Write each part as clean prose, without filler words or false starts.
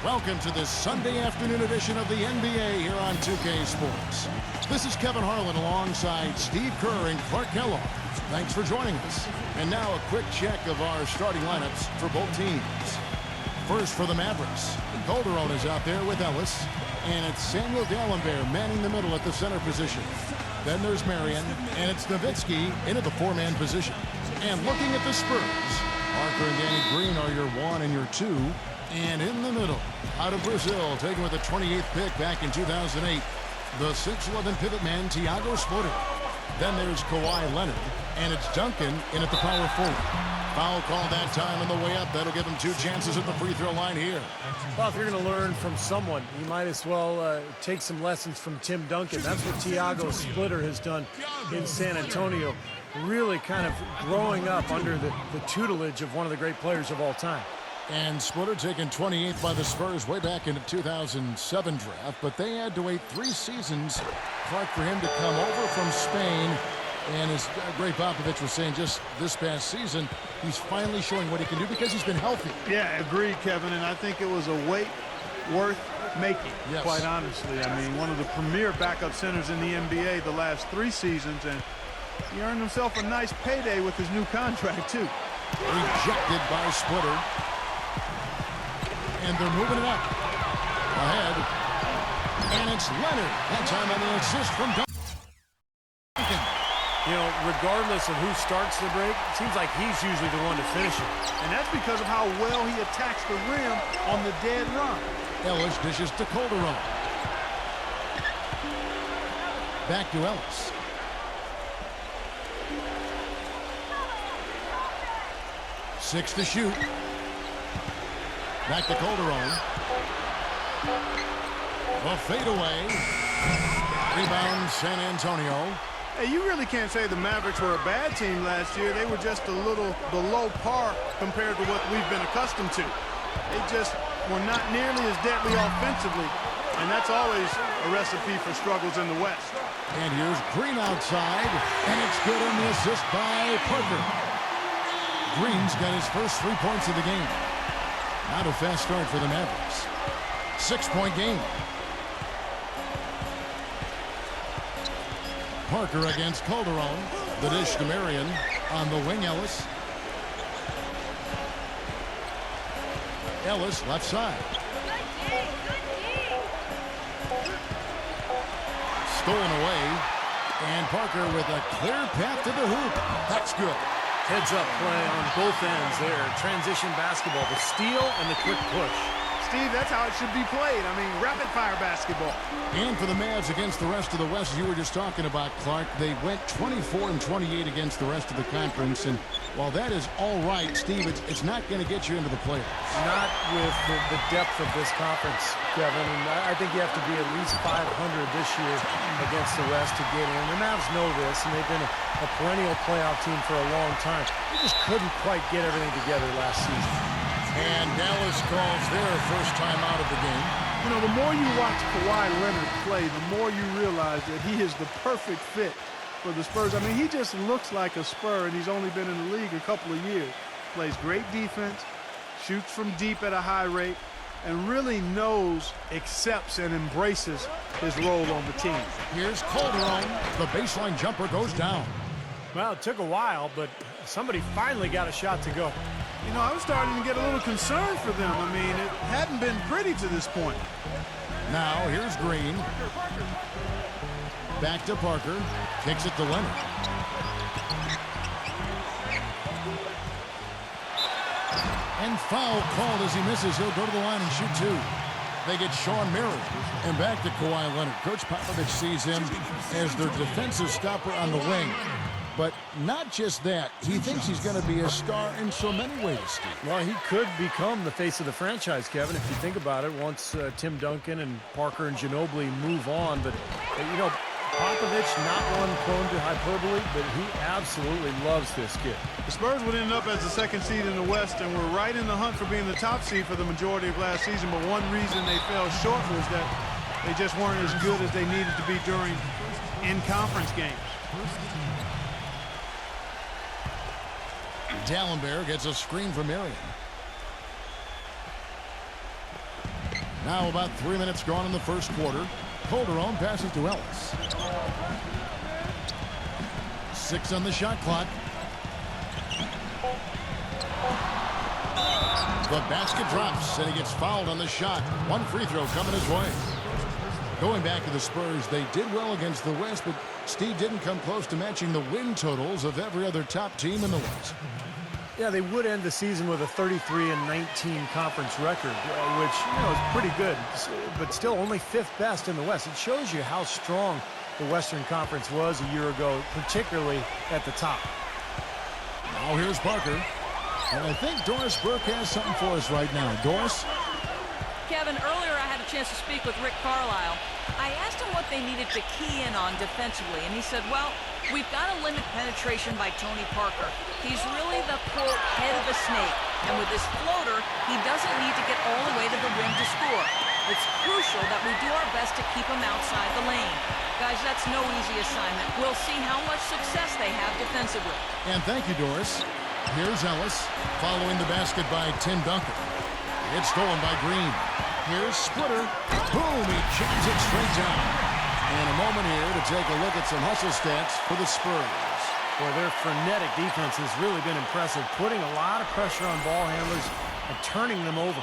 Welcome to this Sunday afternoon edition of the NBA here on 2K Sports. This is Kevin Harlan alongside Steve Kerr and Clark Kellogg. Thanks for joining us. And now a quick check of our starting lineups for both teams. First for the Mavericks, Calderon is out there with Ellis, and it's Samuel Dalembert manning the middle at the center position. Then there's Marion, and it's Nowitzki into the four-man position. And looking at the Spurs, Parker and Danny Green are your 1 and your 2. And in the middle, out of Brazil, taken with the 28th pick back in 2008, the 6'11 pivot man, Thiago Splitter. Then there's Kawhi Leonard, and it's Duncan in at the power forward. Foul call that time on the way up. That'll give him 2 chances at the free throw line here. Well, if you're going to learn from someone, you might as well take some lessons from Tim Duncan. That's what Thiago Splitter has done in San Antonio, really kind of growing up under the tutelage of one of the great players of all time. And Splitter taken 28th by the Spurs way back in the 2007 draft, but they had to wait 3 seasons, Clark, for him to come over from Spain. And as Greg Popovich was saying just this past season, he's finally showing what he can do because he's been healthy. Yeah, agreed, Kevin, and I think it was a wait worth making, yes, quite honestly. I mean, one of the premier backup centers in the NBA the last 3 seasons, and he earned himself a nice payday with his new contract, too. Rejected by Splitter. And they're moving it up. Ahead. And it's Leonard. That time on the assist from Duncan. You know, regardless of who starts the break, it seems like he's usually the one to finish it. And that's because of how well he attacks the rim on the dead run. Ellis dishes to Calderon. Back to Ellis. Six to shoot. Back to Calderon. A fadeaway. Rebound San Antonio. Hey, you really can't say the Mavericks were a bad team last year. They were just a little below par compared to what we've been accustomed to. They just were not nearly as deadly offensively, and that's always a recipe for struggles in the West. And here's Green outside, and it's good on the assist by Parker. Green's got his first 3 points of the game. Not a fast start for the Mavericks. 6-point game. Parker against Calderon. The dish to Marion. On the wing, Ellis. Ellis, left side. Stolen away. And Parker with a clear path to the hoop. That's good. Heads-up play on both ends there. Transition basketball, the steal and the quick push. Steve, that's how it should be played. I mean, rapid-fire basketball. And for the Mavs against the rest of the West, as you were just talking about, Clark, they went 24 and 28 against the rest of the conference. And while that is all right, Steve, it's not going to get you into the playoffs. Not with the depth of this conference, Kevin. And I think you have to be at least 500 this year against the West to get in. The Mavs know this, and they've been a perennial playoff team for a long time. They just couldn't quite get everything together last season. And Dallas calls their first time out of the game. You know, the more you watch Kawhi Leonard play, the more you realize that he is the perfect fit for the Spurs. I mean, he just looks like a Spur, and he's only been in the league a couple of years. Plays great defense, shoots from deep at a high rate, and really knows, accepts, and embraces his role on the team. Here's Calderon. The baseline jumper goes down. Well, it took a while, but somebody finally got a shot to go. You know, I was starting to get a little concerned for them. I mean, it hadn't been pretty to this point. Now, here's Green. Back to Parker. Kicks it to Leonard. And foul called as he misses. He'll go to the line and shoot 2. They get Sean Marion. And back to Kawhi Leonard. Coach Popovich sees him as their defensive stopper on the wing. But not just that. He thinks he's going to be a star in so many ways, Steve. Well, he could become the face of the franchise, Kevin, if you think about it, once Tim Duncan and Parker and Ginobili move on. But, you know, Popovich, not one prone to hyperbole, but he absolutely loves this kid. The Spurs would end up as the 2nd seed in the West and were right in the hunt for being the top seed for the majority of last season. But one reason they fell short was that they just weren't as good as they needed to be during in-conference games. Dalembert gets a screen from Marion. Now about 3 minutes gone in the first quarter. Calderon passes to Ellis. 6 on the shot clock. The basket drops, and he gets fouled on the shot. One free throw coming his way. Going back to the Spurs, they did well against the West, but Steve didn't come close to matching the win totals of every other top team in the West. Yeah, they would end the season with a 33-19 conference record, which, is pretty good, but still only 5th best in the West. It shows you how strong the Western Conference was a year ago, particularly at the top. Now here's Parker. And I think Doris Burke has something for us right now. Doris? Kevin, earlier I had a chance to speak with Rick Carlisle. I asked him what they needed to key in on defensively, and he said, well, we've got to limit penetration by Tony Parker. He's really the, quote, head of a snake, and with his floater, he doesn't need to get all the way to the rim to score. It's crucial that we do our best to keep him outside the lane. Guys, that's no easy assignment. We'll see how much success they have defensively. And thank you, Doris. Here's Ellis, following the basket by Tim Duncan. It's stolen by Green. Here's Splitter. Boom, he jams it straight down. And a moment here to take a look at some hustle stats for the Spurs. Well, their frenetic defense has really been impressive, putting a lot of pressure on ball handlers and turning them over.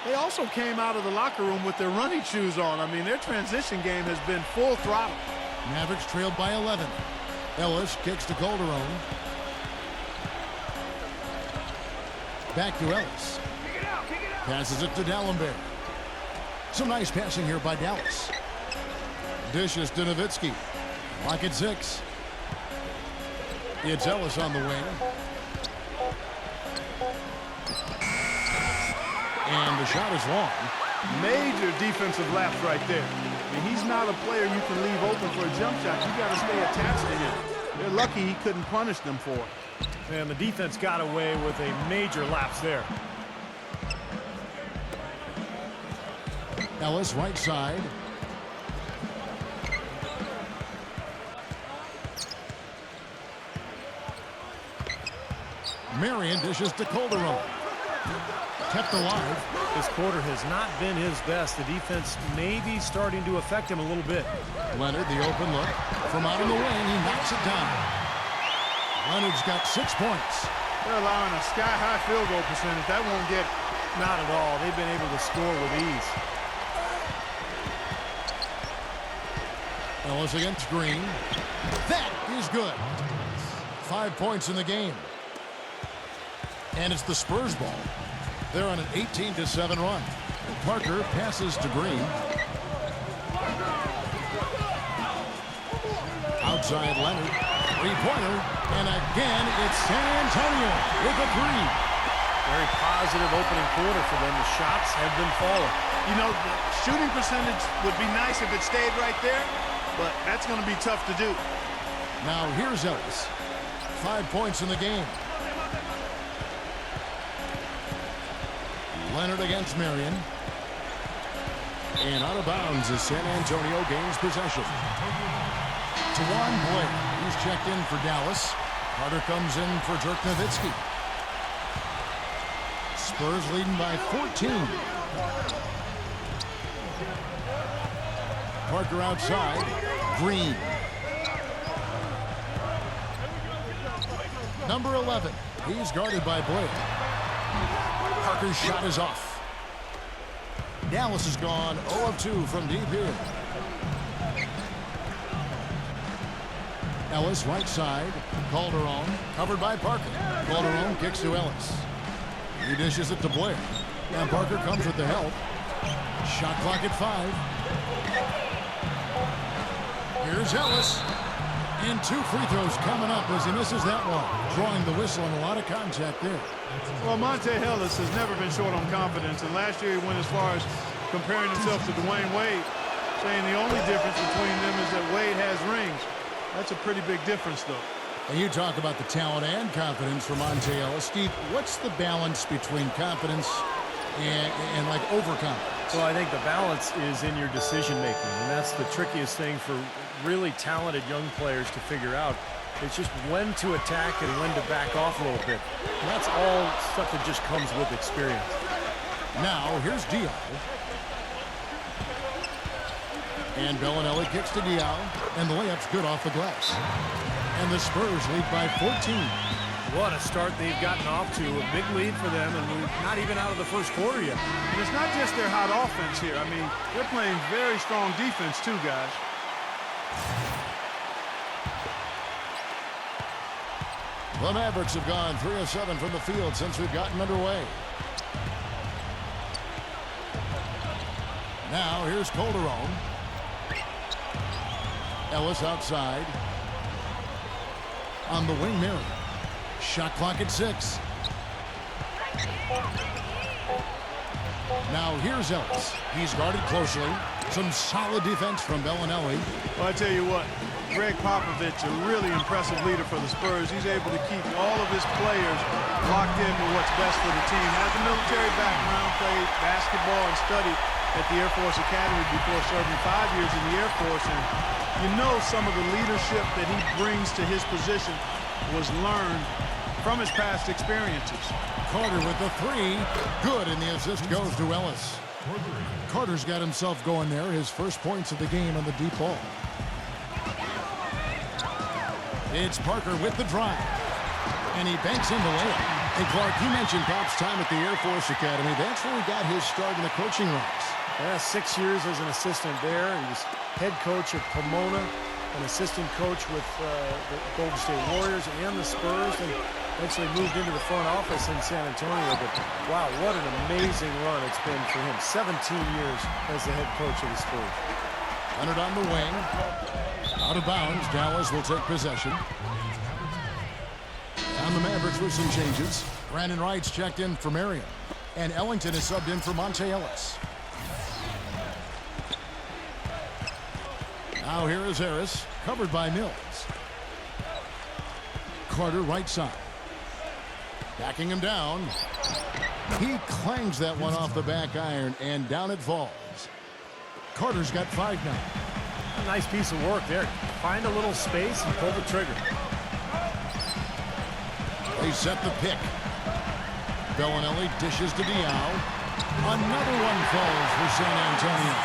They also came out of the locker room with their running shoes on. I mean, their transition game has been full throttle. Mavericks trailed by 11. Ellis kicks to Calderon. Back to Ellis. Passes it to Dalembert. Some nice passing here by Dallas. Dishes to Nowitzki. Lock at 6. It's Ellis on the wing. And the shot is long. Major defensive lapse right there. I mean, he's not a player you can leave open for a jump shot. You got to stay attached to him. They're lucky he couldn't punish them for it. And the defense got away with a major lapse there. Ellis right side. Marion dishes to Calderon. Kept alive. This quarter has not been his best. The defense may be starting to affect him a little bit. Leonard, the open look. From out in the wing, he knocks it down. Leonard's got 6 points. They're allowing a sky-high field goal percentage. That won't get it. Not at all. They've been able to score with ease. Ellis against Green. That is good. 5 points in the game. And it's the Spurs ball. They're on an 18-7 run. Parker passes to Green. Outside Leonard. Three-pointer. And again, it's San Antonio with a 3. Very positive opening quarter for them. The shots have been falling. You know, the shooting percentage would be nice if it stayed right there, but that's going to be tough to do. Now here's Ellis. 5 points in the game. Leonard against Marion. And out of bounds as San Antonio gains possession. Tawan Blair. He's checked in for Dallas. Carter comes in for Dirk Nowitzki. Spurs leading by 14. Parker outside. Green. Number 11. He's guarded by Blair. Parker's shot is off. Dallas has gone 0 of 2 from deep here. Ellis right side. Calderon covered by Parker. Calderon kicks to Ellis. He dishes it to Blair. And Parker comes with the help. Shot clock at 5. Here's Ellis. And 2 free throws coming up as he misses that one. Drawing the whistle and a lot of contact there. Well, Monte Ellis has never been short on confidence, and last year he went as far as comparing himself to Dwayne Wade, saying the only difference between them is that Wade has rings. That's a pretty big difference, though. And you talk about the talent and confidence for Monte Ellis. Steve, what's the balance between confidence and like overconfidence? Well, I think the balance is in your decision making, and that's the trickiest thing for really talented young players to figure out. It's just when to attack and when to back off a little bit. And that's all stuff that just comes with experience. Now, here's Diaw. And Belinelli kicks to Diaw, and the layup's good off the glass. And the Spurs lead by 14. What a start they've gotten off to. A big lead for them, and we're not even out of the first quarter yet. And it's not just their hot offense here. I mean, they're playing very strong defense too, guys. The Mavericks have gone 3 of 7 from the field since we've gotten underway. Now here's Calderon. Ellis outside. On the wing, Marion. Shot clock at 6. Now here's Ellis. He's guarded closely. Some solid defense from Belinelli. Well, I tell you what, Greg Popovich, a really impressive leader for the Spurs. He's able to keep all of his players locked in with what's best for the team. Has a military background, played basketball and studied at the Air Force Academy before serving 5 years in the Air Force. And you know some of the leadership that he brings to his position was learned from his past experiences. Carter with the 3. Good, and the assist goes to Ellis. Carter's got himself going there. His first points of the game on the deep ball. It's Parker with the drive. And he banks in the layup. Hey, Clark, you mentioned Pop's time at the Air Force Academy. That's where he got his start in the coaching ranks. Yeah, 6 years as an assistant there. He was head coach at Pomona, an assistant coach with the Golden State Warriors and the Spurs, and eventually moved into the front office in San Antonio. But wow, what an amazing run it's been for him. 17 years as the head coach of the Spurs. Leonard on the wing. Out of bounds. Dallas will take possession. On the Mavericks with some changes. Brandon Wright's checked in for Marion. And Ellington is subbed in for Ellis. Now here is Ayres, covered by Mills. Carter right side. Backing him down. He clangs that one off the back iron, and down it falls. Carter's got 5 now. A nice piece of work there. Find a little space and pull the trigger. They set the pick. Belinelli dishes to Diaw. Another one falls for San Antonio.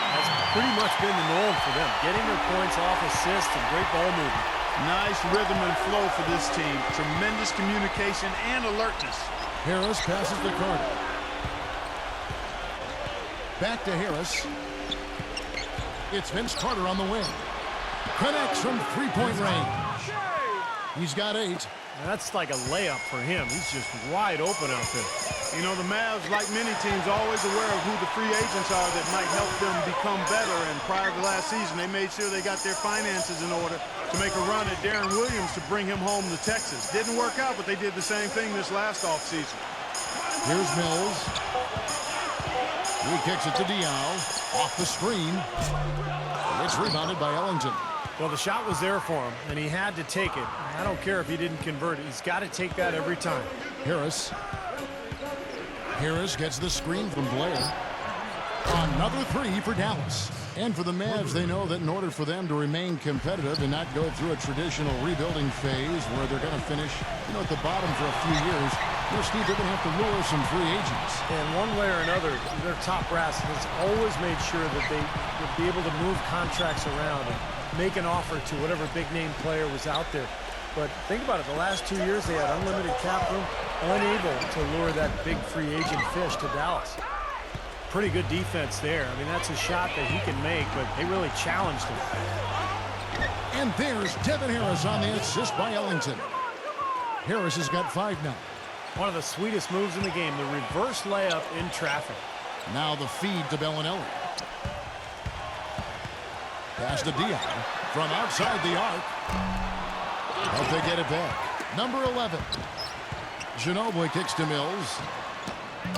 That's pretty much been the norm for them. Getting their points off assists and great ball movement. Nice rhythm and flow for this team. Tremendous communication and alertness. Harris passes to Carter. Back to Harris. It's Vince Carter on the wing. Connects from 3-point range. He's got 8. That's like a layup for him. He's just wide open out there. You know, the Mavs, like many teams, always aware of who the free agents are that might help them become better. And prior to last season, they made sure they got their finances in order to make a run at Darren Williams to bring him home to Texas. Didn't work out, but they did the same thing this last offseason. Here's Mills. He kicks it to Diaw. Off the screen. It's rebounded by Ellington. Well, the shot was there for him, and he had to take it. I don't care if he didn't convert it. He's got to take that every time. Harris. Harris gets the screen from Blair. Another 3 for Dallas. And for the Mavs, they know that in order for them to remain competitive and not go through a traditional rebuilding phase where they're going to finish, at the bottom for a few years, Steve, they're going to have to lure some free agents. And one way or another, their top brass has always made sure that they would be able to move contracts around and make an offer to whatever big-name player was out there. But think about it. The last 2 years, they had unlimited cap room, unable to lure that big free agent fish to Dallas. Pretty good defense there. I mean, that's a shot that he can make, but they really challenged him. And there's Devin Harris on the assist by Ellington. Harris has got 5 now. One of the sweetest moves in the game, the reverse layup in traffic. Now the feed to Belinelli. Pass to Diaw from outside the arc. Hope they get it back. Number 11. Ginobili kicks to Mills.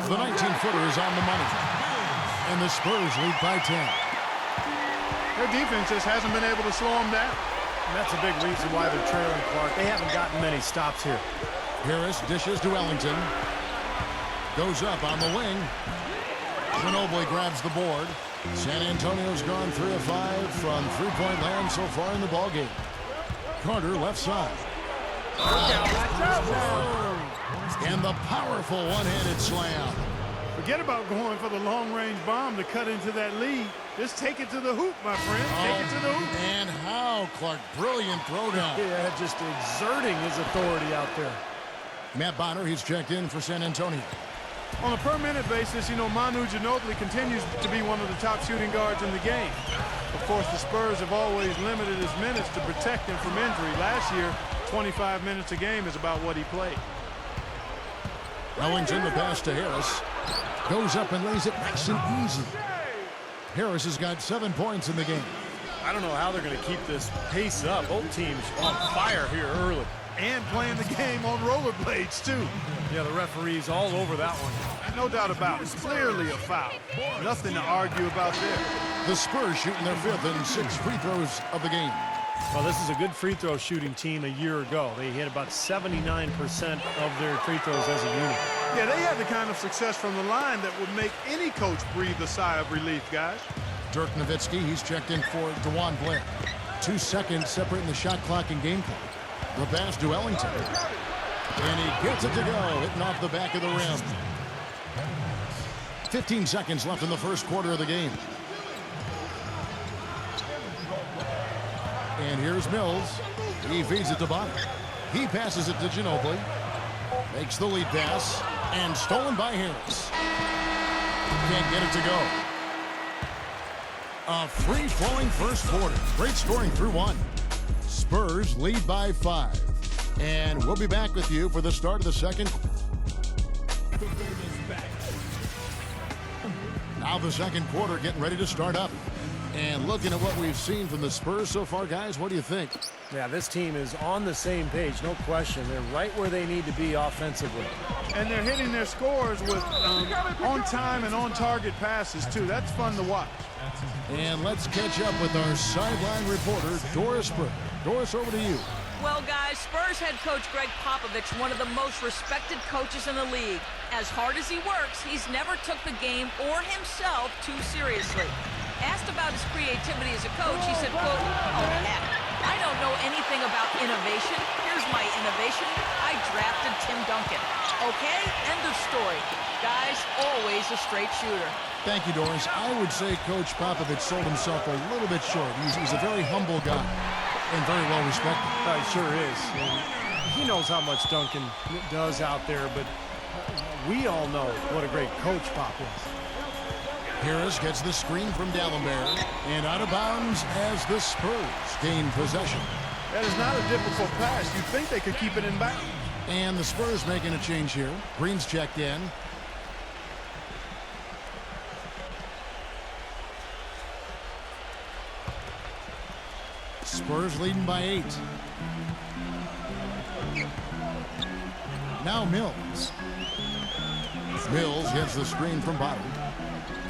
The 19-footer is on the money. And the Spurs lead by 10. Their defense just hasn't been able to slow them down. And that's a big reason why they're trailing Clark. They haven't gotten many stops here. Harris dishes to Ellington. Goes up on the wing. Ginobili grabs the board. San Antonio's gone 3 of 5 from 3-point land so far in the ballgame. Carter left side. And the powerful one-handed slam. Forget about going for the long-range bomb to cut into that lead. Just take it to the hoop, my friend. Take it to the hoop. And how, Clark. Brilliant throwdown. Yeah, just exerting his authority out there. Matt Bonner, he's checked in for San Antonio. On a per-minute basis, you know, Manu Ginobili continues to be one of the top shooting guards in the game. Of course, the Spurs have always limited his minutes to protect him from injury. Last year, 25 minutes a game is about what he played. Ellington, the pass to Ayres. Goes up and lays it nice and easy. Ayres has got 7 points in the game. I don't know how they're going to keep this pace up. Both teams on fire here early. And playing the game on rollerblades, too. Yeah, the referee's all over that one. No doubt about it. Clearly a foul. Nothing to argue about there. The Spurs shooting their 5th and 6th free throws of the game. Well, this is a good free throw shooting team a year ago. They hit about 79% of their free throws as a unit. Yeah, they had the kind of success from the line that would make any coach breathe a sigh of relief, guys. Dirk Nowitzki, he's checked in for Blair. 2 seconds separating the shot clock and game clock. The pass to Ellington. And he gets it to go, hitting off the back of the rim. 15 seconds left in the first quarter of the game. And here's Mills. He feeds it to Bonner. He passes it to Ginobili. Makes the lead pass. And stolen by Ayres. Can't get it to go. A free-flowing first quarter. Great scoring through 1. Spurs lead by 5. And we'll be back with you for the start of the second. Now the second quarter getting ready to start up. And looking at what we've seen from the Spurs so far, guys, what do you think? Yeah, this team is on the same page, no question. They're right where they need to be offensively. And they're hitting their scores with on-time and on-target passes, too. That's fun to watch. And let's catch up with our sideline reporter, Doris Burke. Doris, over to you. Well, guys, Spurs head coach Greg Popovich, one of the most respected coaches in the league. As hard as he works, he's never took the game or himself too seriously. Asked about his creativity as a coach, he said, quote, "Oh, heck, I don't know anything about innovation. Here's my innovation. I drafted Tim Duncan. Okay, end of story. Guys, always a straight shooter." Thank you, Doris. I would say Coach Popovich sold himself a little bit short. He's a very humble guy and very well respected. He sure is. And he knows how much Duncan does out there, but we all know what a great coach Pop is. Ayres gets the screen from Dalembert and out of bounds as the Spurs gain possession. That is not a difficult pass. You'd think they could keep it in bounds. And the Spurs making a change here. Green's checked in. Spurs leading by 8. Now Mills. Mills gets the screen from Bottom.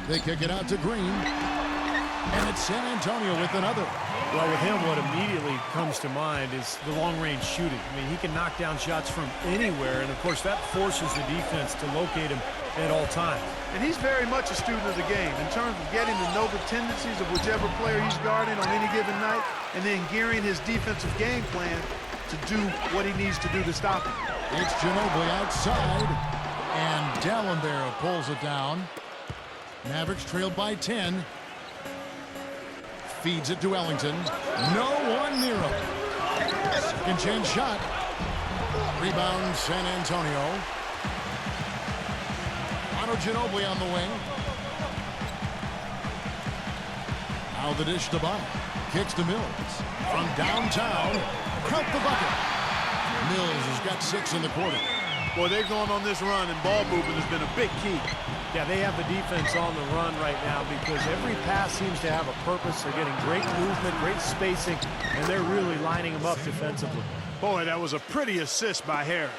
They kick it out to Green. And it's San Antonio with another. Well, with him, what immediately comes to mind is the long-range shooting. I mean, he can knock down shots from anywhere, and, of course, that forces the defense to locate him at all times. And he's very much a student of the game in terms of getting to know the tendencies of whichever player he's guarding on any given night and then gearing his defensive game plan to do what he needs to do to stop him. It's Ginobili outside, and Dalembert pulls it down. Mavericks trailed by 10. Feeds it to Ellington. No one near him. Second chance shot. Rebound San Antonio. Ginobili on the wing. Now the dish to Bonner. Kicks to Mills. From downtown. Count the bucket. Mills has got 6 in the quarter. Boy, they've gone on this run, and ball movement has been a big key. Yeah, they have the defense on the run right now because every pass seems to have a purpose. They're getting great movement, great spacing, and they're really lining them up defensively. Boy, that was a pretty assist by Ayres.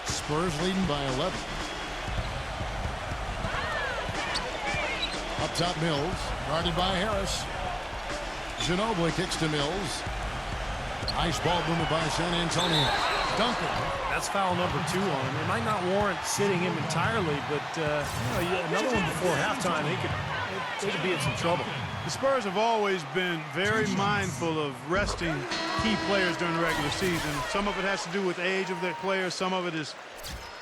Spurs leading by 11. Up top, Mills, guarded by Ayres. Ginobili kicks to Mills. Nice ball movement by San Antonio. Duncan. That's foul number 2 on him. It might not warrant sitting him entirely, but another one before halftime, they could be in some trouble. The Spurs have always been very mindful of resting key players during the regular season. Some of it has to do with age of their players. Some of it is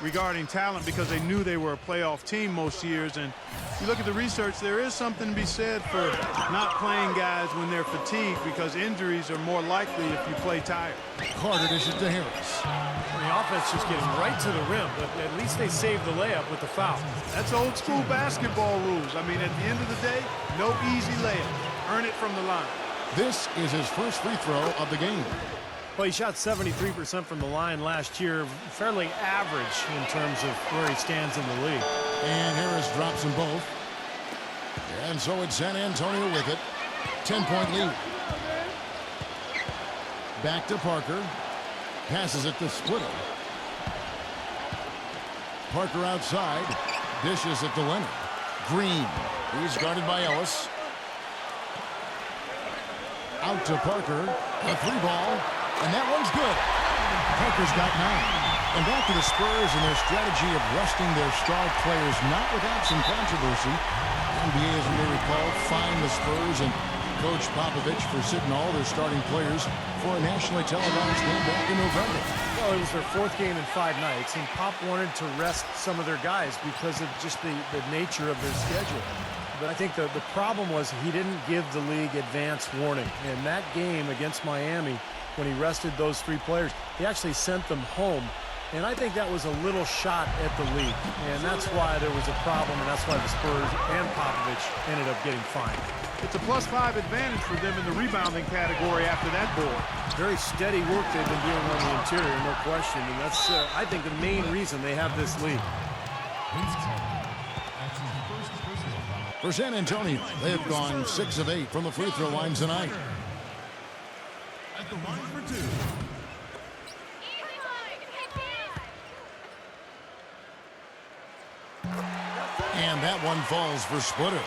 regarding talent because they knew they were a playoff team most years. And you look at the research, there is something to be said for not playing guys when they're fatigued because injuries are more likely if you play tired. Carter dishes to Harris. The offense just getting right to the rim, but at least they saved the layup with the foul. That's old school basketball rules. I mean, at the end of the day, no easy layup. Earn it from the line. This is his first free throw of the game. Well, he shot 73% from the line last year, fairly average in terms of where he stands in the league. And Ayres drops them both. And so it's San Antonio with it. 10-point lead. Back to Parker. Passes it to Splitter. Parker outside. Dishes it to Leonard. Green. He's guarded by Ellis. Out to Parker. A three ball. And that one's good. Parker's got 9. And back to the Spurs and their strategy of resting their star players, not without some controversy. The NBA, as you may recall, fined the Spurs and Coach Popovich for sitting all their starting players for a nationally televised game back in November. Well, it was their 4th game in 5 nights, and Pop wanted to rest some of their guys because of just the nature of their schedule. But I think the problem was he didn't give the league advance warning. And that game against Miami, when he rested those 3 players, he actually sent them home. And I think that was a little shot at the league. And that's why there was a problem, and that's why the Spurs and Popovich ended up getting fined. It's a +5 advantage for them in the rebounding category after that board. Very Steady work they've been doing on the interior, no question. And that's, I think, the main reason they have this lead. For San Antonio, they've gone 6 of 8 from the free throw line tonight. At the line for 2. And that one falls for Splitter.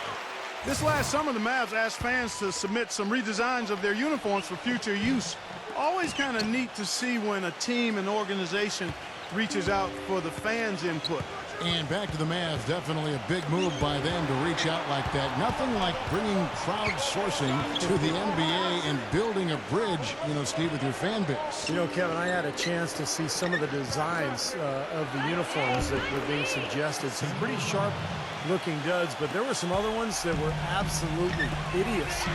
This last summer, the Mavs asked fans to submit some redesigns of their uniforms for future use. Always kind of neat to see when a team and organization reaches out for the fans' input. And back to the Mavs, definitely a big move by them to reach out like that. Nothing like bringing crowdsourcing to the NBA and building a bridge, Steve, with your fan base. Kevin, I had a chance to see some of the designs of the uniforms that were being suggested. Some pretty sharp-looking duds, but there were some other ones that were absolutely hideous.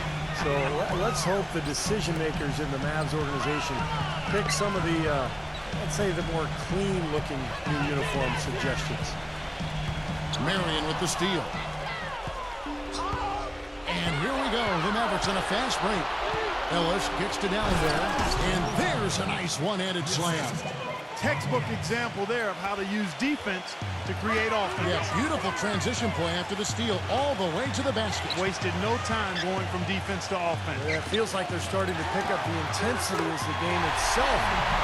So let's hope the decision-makers in the Mavs organization pick some of the let's say the more clean-looking new uniform suggestions. Marion with the steal. And here we go. The Mavericks on a fast break. Ellis gets to Dalembert, and there's a nice one-handed slam. Textbook example there of how to use defense to create offense. Yeah, beautiful transition play after the steal all the way to the basket. Wasted no time going from defense to offense. Yeah, it feels like they're starting to pick up the intensity as the game itself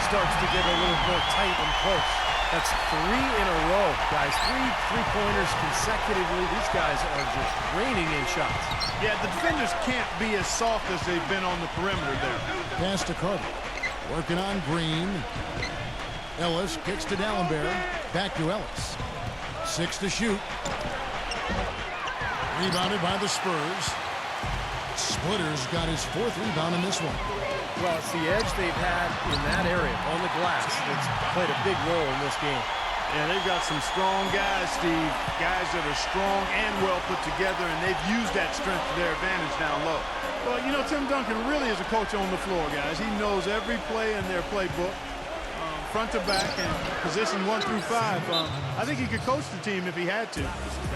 starts to get a little more tight and close. That's 3 in a row, guys. 3 three-pointers consecutively. These guys are just raining in shots. Yeah, the defenders can't be as soft as they've been on the perimeter there. Pass to Carter. Working on Green. Ellis kicks to Dalembert. Back to Ellis. 6 to shoot. Rebounded by the Spurs. Splitter's got his 4th rebound in this one. Well, it's the edge they've had in that area on the glass that's played a big role in this game. Yeah, they've got some strong guys, Steve. Guys that are strong and well put together, and they've used that strength to their advantage down low. Well, Tim Duncan really is a coach on the floor, guys. He knows every play in their playbook, front to back, and position 1 through 5. I think he could coach the team if he had to.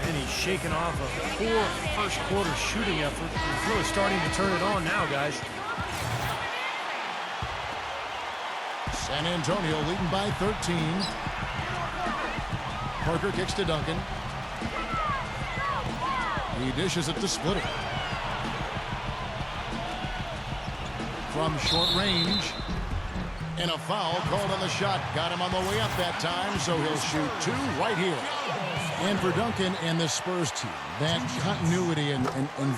And he's shaking off a poor first-quarter shooting effort. He's really starting to turn it on now, guys. San Antonio leading by 13. Parker kicks to Duncan. He dishes it to Splitter. From short range. And a foul called on the shot. Got him on the way up that time, so he'll shoot 2 right here. And for Duncan and the Spurs team, that continuity and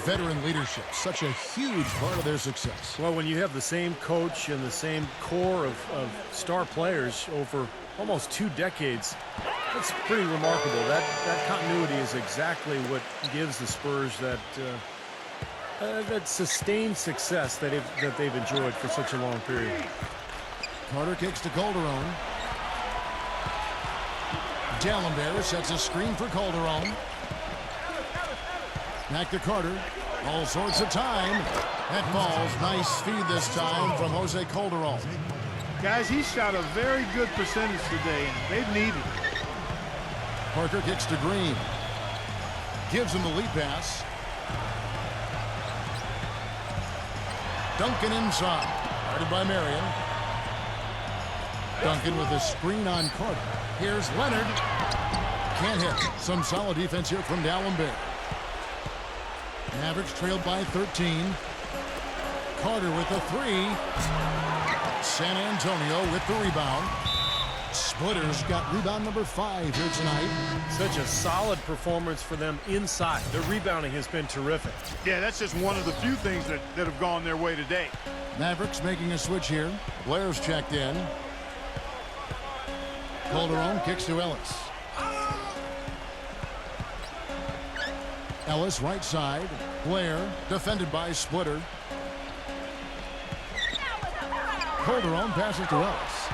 veteran leadership, such a huge part of their success. Well, when you have the same coach and the same core of star players over almost 2 decades, that's pretty remarkable. That continuity is exactly what gives the Spurs that sustained success that they've enjoyed for such a long period. Carter kicks to Calderon. Dalembert sets a screen for Calderon. Back to Carter. All sorts of time. That falls. Nice feed this time from Jose Calderon. Guys, he shot a very good percentage today, and they've needed it. Parker kicks to Green. Gives him the lead pass. Duncan inside. Guarded by Marion. Duncan with a screen on Carter. Here's Leonard. Can't hit. Some solid defense here from Dalembert. Mavericks trailed by 13. Carter with the three. San Antonio with the rebound. Splitters got rebound number 5 here tonight. Such a solid performance for them inside. Their rebounding has been terrific. Yeah, that's just one of the few things that have gone their way today. Mavericks making a switch here. Blair's checked in. Calderon kicks to Ellis. Ellis right side. Blair defended by Splitter. Calderon passes to Ellis.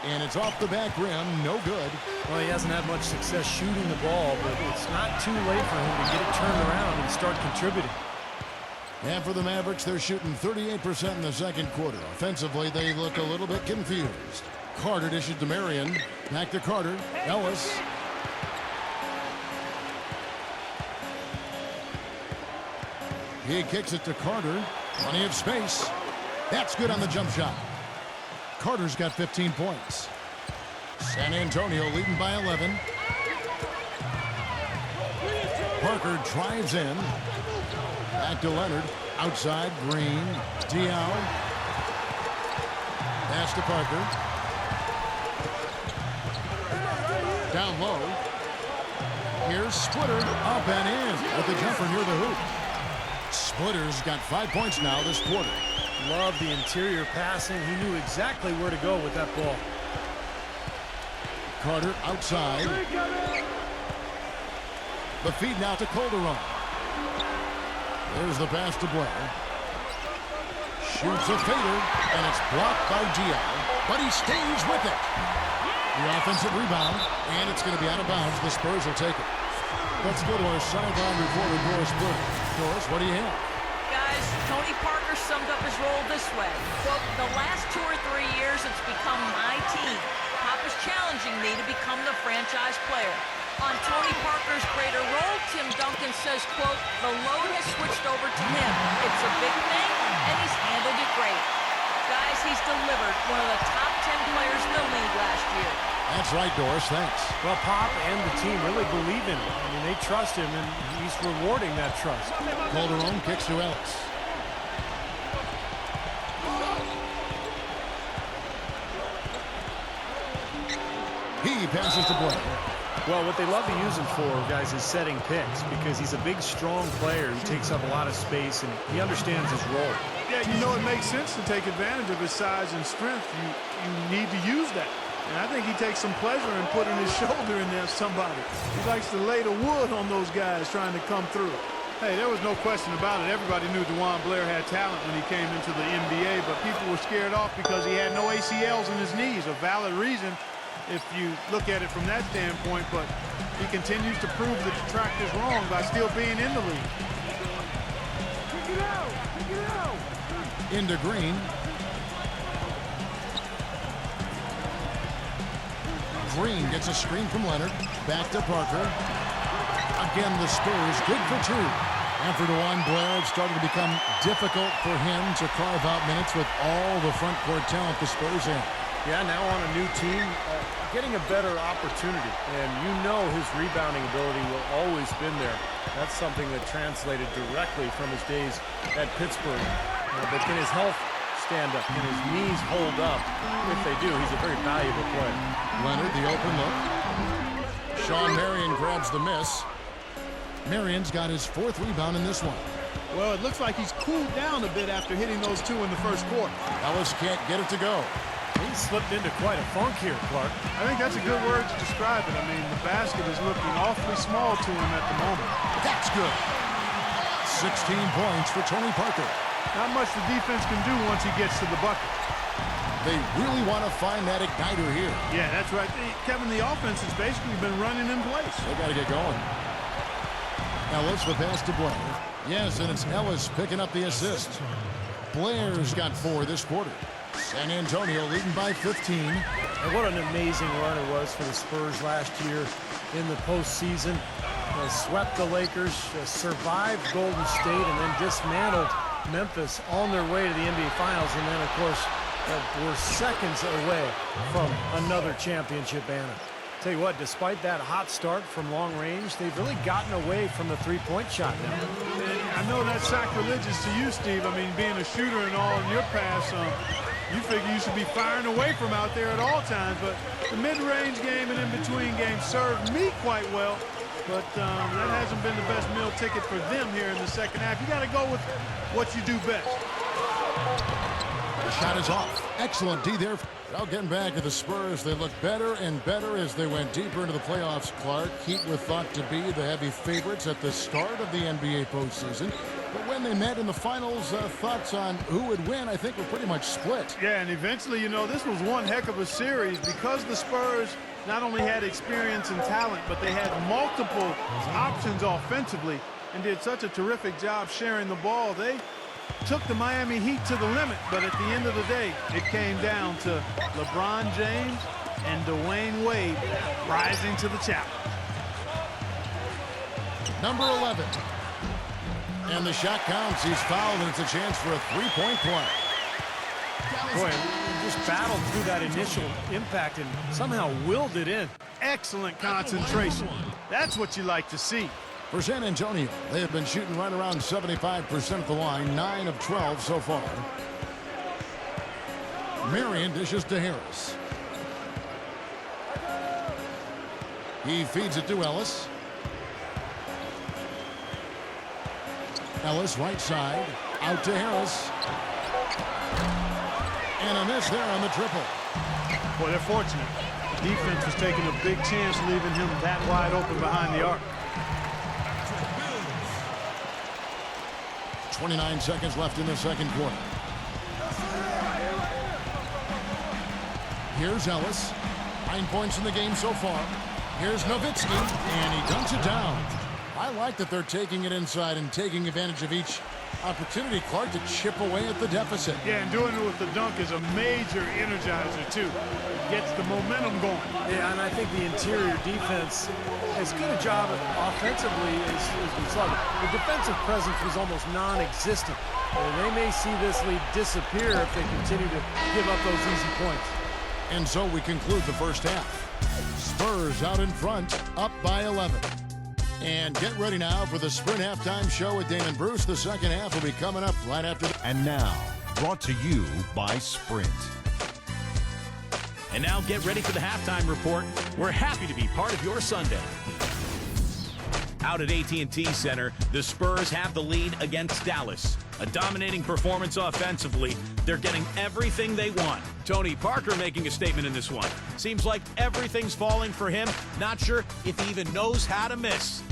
And it's off the back rim. No good. Well, he hasn't had much success shooting the ball, but it's not too late for him to get it turned around and start contributing. And for the Mavericks, they're shooting 38% in the second quarter. Offensively, they look a little bit confused. Carter dishes to Marion. Back to Carter. Ellis. He kicks it to Carter. Plenty of space. That's good on the jump shot. Carter's got 15 points. San Antonio leading by 11. Parker drives in. Back to Leonard. Outside, Green. Diaw. Pass to Parker. Down low. Here's Splitter. Up and in with the jumper near the hoop. Splitter's got 5 points now this quarter. Love the interior passing. He knew exactly where to go with that ball. Carter outside. The feed now to Calderon. There's the pass to Blair. Shoots a fader, and it's blocked by Diaw, but he stays with it. The offensive rebound, and it's going to be out of bounds. The Spurs will take it. Let's go to our sideline reporter, Doris Burke. Doris, what do you have? Guys, Tony Parker summed up his role this way. Quote, the last 2 or 3 years, it's become my team. Pop is challenging me to become the franchise player. On Tony Parker's greater role, Tim Duncan says, quote, the load has switched over to him. It's a big thing, and he's handled it great. Guys, he's delivered one of the top 10 players in the league last year. That's right, Doris. Thanks. Well, Pop and the team really believe in him. I mean, they trust him, and he's rewarding that trust. Calderon kicks to Ellis. He passes to Blair. Well, what they love to use him for, guys, is setting picks because he's a big, strong player who takes up a lot of space, and he understands his role. Yeah, you know, it makes sense to take advantage of his size and strength. You need to use that. And I think he takes some pleasure in putting his shoulder in there somebody. He likes to lay the wood on those guys trying to come through. Hey, there was no question about it. Everybody knew Blair had talent when he came into the NBA, but people were scared off because he had no ACLs in his knees. A valid reason if you look at it from that standpoint, but he continues to prove the detractors wrong by still being in the league. Into Green. Green gets a screen from Leonard. Back to Parker. Again, the Spurs good for 2. After DeJuan Blair, it started to become difficult for him to carve out minutes with all the front court talent the Spurs have. Yeah, now on a new team, getting a better opportunity. And you know his rebounding ability will always been there. That's something that translated directly from his days at Pittsburgh. But can his health stand up? Can his knees hold up? If they do, he's a very valuable player. Leonard, the open look. Sean Marion grabs the miss. Marion's got his 4th rebound in this one. Well, it looks like he's cooled down a bit after hitting those 2 in the first quarter. Ellis can't get it to go. He slipped into quite a funk here, Clark. I think that's a good word to describe it. I mean, the basket is looking awfully small to him at the moment. That's good. 16 points for Tony Parker. Not much the defense can do once he gets to the bucket. They really want to find that igniter here. Yeah, that's right. Kevin, the offense has basically been running in place. They got to get going. Ellis, the pass to Blair. Yes, and it's Ellis picking up the assist. Blair's got 4 this quarter. San Antonio leading by 15. And what an amazing run it was for the Spurs last year in the postseason. They swept the Lakers, survived Golden State, and then dismantled Memphis on their way to the NBA Finals. And then, of course, we're seconds away from another championship banner. Tell you what, despite that hot start from long range, they've really gotten away from the three-point shot now. I know that's sacrilegious to you, Steve. I mean, being a shooter and all in your pass, you figure you should be firing away from out there at all times. But the mid-range game and in-between game served me quite well. But that hasn't been the best meal ticket for them here in the second half. You got to go with what you do best. The shot is off. Excellent D there. Well, getting back to the Spurs, they look better and better as they went deeper into the playoffs, Clark. Heat were thought to be the heavy favorites at the start of the NBA postseason. But when they met in the finals, thoughts on who would win, I think, were pretty much split. Yeah, and eventually, you know, this was one heck of a series because the Spurs not only had experience and talent, but they had multiple options offensively and did such a terrific job sharing the ball. They took the Miami Heat to the limit, but at the end of the day, it came down to LeBron James and Dwayne Wade rising to the challenge. Number 11. And the shot counts. He's fouled, and it's a chance for a three-point play. Boy, just battled through that initial impact and somehow willed it in. Excellent concentration. That's what you like to see. For San Antonio, they have been shooting right around 75% of the line, 9 of 12 so far. Marion dishes to Ayres. He feeds it to Ellis. Ellis right side, out to Ayres. And a miss there on the triple. Boy, they're fortunate. The defense was taking a big chance leaving him that wide open behind the arc. 29 seconds left in the second quarter. Here's Ellis. 9 points in the game so far. Here's Nowitzki, and he dunks it down. I like that they're taking it inside and taking advantage of each opportunity, Clark, to chip away at the deficit. Yeah, and doing it with the dunk is a major energizer, too. It gets the momentum going. Yeah, and I think the interior defense, as good a job offensively as we saw. The defensive presence was almost non-existent. And they may see this lead disappear if they continue to give up those easy points. And so we conclude the first half. Spurs out in front, up by 11. And get ready now for the Sprint Halftime Show with Damon Bruce. The second half will be coming up right after that. And now, brought to you by Sprint. And now get ready for the halftime report. We're happy to be part of your Sunday. Out at AT&T Center, the Spurs have the lead against Dallas. A dominating performance offensively. They're getting everything they want. Tony Parker making a statement in this one. Seems like everything's falling for him. Not sure if he even knows how to miss.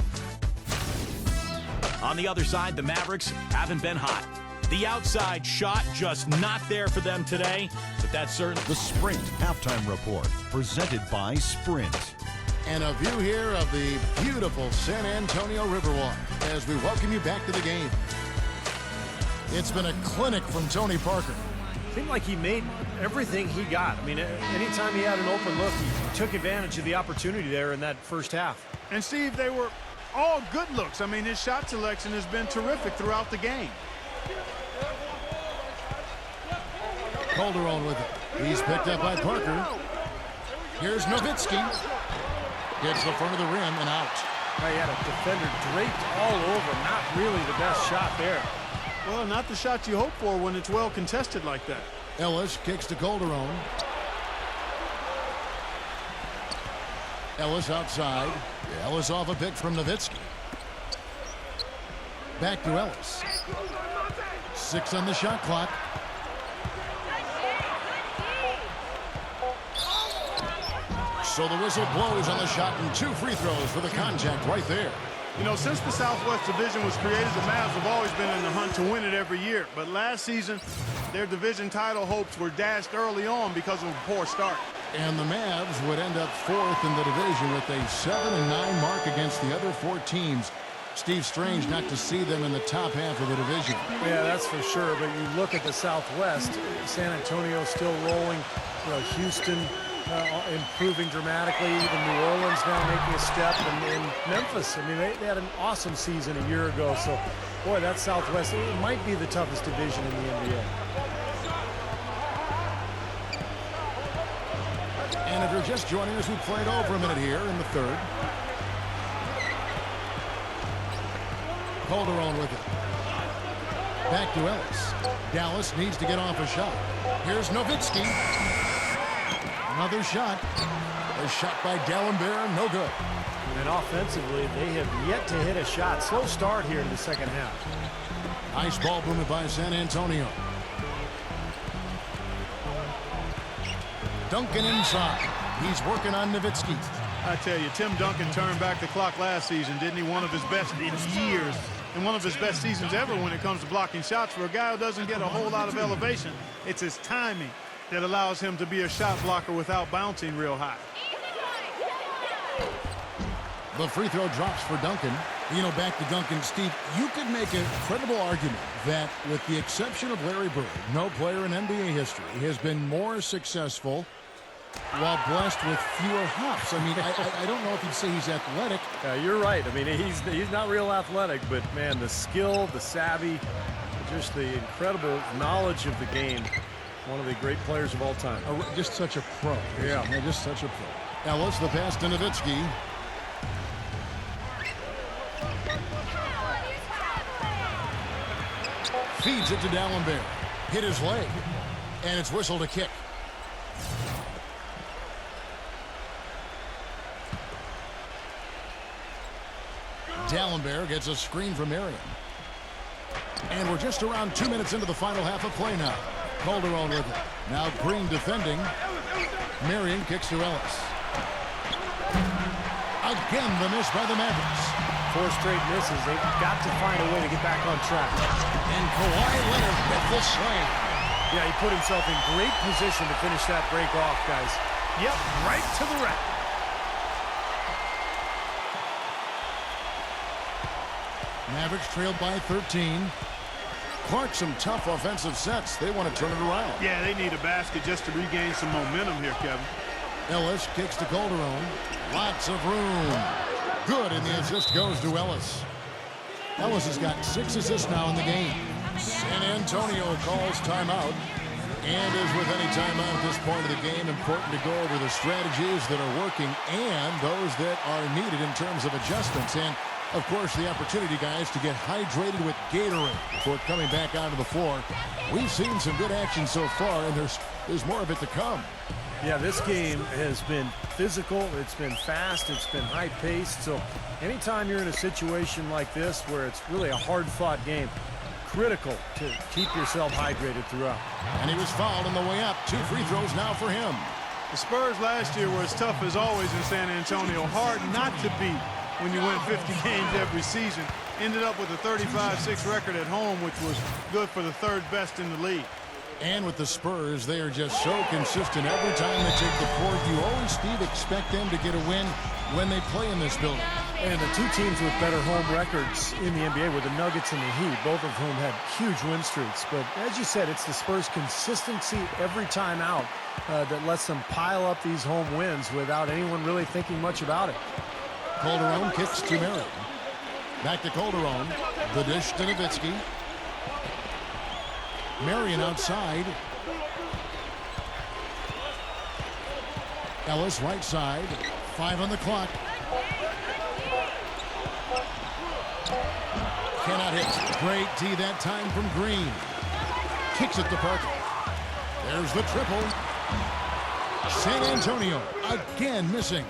On the other side, the Mavericks haven't been hot. The outside shot just not there for them today, but that's certain. The Sprint Halftime Report, presented by Sprint. And a view here of the beautiful San Antonio Riverwalk as we welcome you back to the game. It's been a clinic from Tony Parker. Seemed like he made everything he got. I mean, anytime he had an open look, he took advantage of the opportunity there in that first half. And, Steve, they were all good looks. I mean, his shot selection has been terrific throughout the game. Calderon with it. He's picked up by Parker. Here's Nowitzki. Gets the front of the rim and out. He had a defender draped all over. Not really the best shot there. Well, not the shot you hope for when it's well contested like that. Ellis kicks to Calderon. Ellis outside. Ellis off a pick from Nowitzki. Back to Ellis. 6 on the shot clock. So the whistle blows on the shot and 2 free throws for the contact right there. You know, since the Southwest Division was created, the Mavs have always been in the hunt to win it every year. But last season, Their division title hopes were dashed early on because of a poor start. And the Mavs would end up 4th in the division with a 7-9 mark against the other 4 teams. Steve, strange not to see them in the top half of the division. Yeah, that's for sure. But you look at the Southwest, San Antonio still rolling. Houston improving dramatically. Even New Orleans now making a step. And Memphis, I mean, they had an awesome season a year ago. So, boy, that Southwest, it might be the toughest division in the NBA. And if you're just joining us, we played over a minute here in the 3rd. Calderon with it. Back to Ellis. Dallas needs to get off a shot. Here's Nowitzki. Another shot. A shot by Dalembert, no good. And offensively, they have yet to hit a shot. Slow start here in the second half. Nice ball movement by San Antonio. Duncan inside. He's working on Nowitzki. I tell you, Tim Duncan turned back the clock last season, didn't he? One of his best in years, and one of his best seasons ever when it comes to blocking shots. For a guy who doesn't get a whole lot of elevation, it's his timing that allows him to be a shot blocker without bouncing real high. The free throw drops for Duncan. You know, back to Duncan, Steve, you could make a credible argument that with the exception of Larry Bird, no player in NBA history has been more successful while blessed with fewer hops. I mean, I don't know if you'd say he's athletic. You're right. I mean, he's not real athletic, but, man, the skill, the savvy, just the incredible knowledge of the game. One of the great players of all time. Just such a pro. Yeah. Just such a pro. Ellis, the pass to Nowitzki. Feeds it to Dalembert. Hit his leg. And it's whistled a kick. Dalembert gets a screen from Marion. And we're just around 2 minutes into the final half of play now. Calderon with it. Now Green defending. Marion kicks to Ellis. Again, the miss by the Mavericks. 4 straight misses. They've got to find a way to get back on track. And Kawhi Leonard with the slam. Yeah, he put himself in great position to finish that break off, guys. Yep, right to the rack. Mavericks trailed by 13. Clark, some tough offensive sets. They want to turn it around. Yeah, they need a basket just to regain some momentum here, Kevin. Ellis kicks to Calderon. Lots of room. Good, and the assist goes to Ellis. Ellis has got 6 assists now in the game. San Antonio calls timeout. And as with any timeout at this point of the game, important to go over the strategies that are working and those that are needed in terms of adjustments. And of course, the opportunity, guys, to get hydrated with Gatorade before coming back onto the floor. We've seen some good action so far, and there's more of it to come. Yeah, this game has been physical. It's been fast. It's been high-paced. So anytime you're in a situation like this where it's really a hard-fought game, critical to keep yourself hydrated throughout. And he was fouled on the way up. 2 free throws now for him. The Spurs last year were as tough as always in San Antonio. Hard not to beat when you win 50 games every season. Ended up with a 35-6 record at home, which was good for the 3rd best in the league. And with the Spurs, they are just so consistent every time they take the court. You always, Steve, expect them to get a win when they play in this building. And the 2 teams with better home records in the NBA were the Nuggets and the Heat, both of whom had huge win streaks. But as you said, it's the Spurs' consistency every time out that lets them pile up these home wins without anyone really thinking much about it. Calderon kicks to Marion. Back to Calderon. The dish to Nowitzki. Marion outside. Ellis right side. 5 on the clock. Cannot hit. Great D that time from Green. Kicks it to Parker. There's the triple. San Antonio again missing.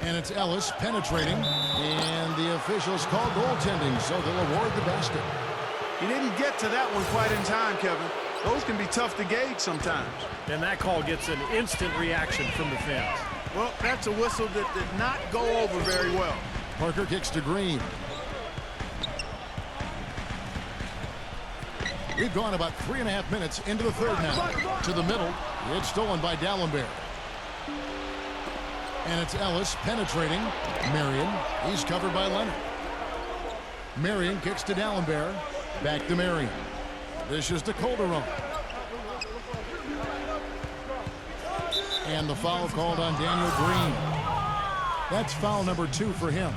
And it's Ellis penetrating. And the officials call goaltending, so they'll award the basket. He didn't get to that one quite in time, Kevin. Those can be tough to gauge sometimes. And that call gets an instant reaction from the fans. Well, that's a whistle that did not go over very well. Parker kicks to Green. We've gone about 3.5 minutes into the third now. To the middle. It's stolen by Dalembert. And it's Ellis penetrating. Marion. He's covered by Leonard. Marion kicks to Dalembert. Back to Marion. This is to Calderon. And the foul called on Daniel Green. That's foul number 2 for him.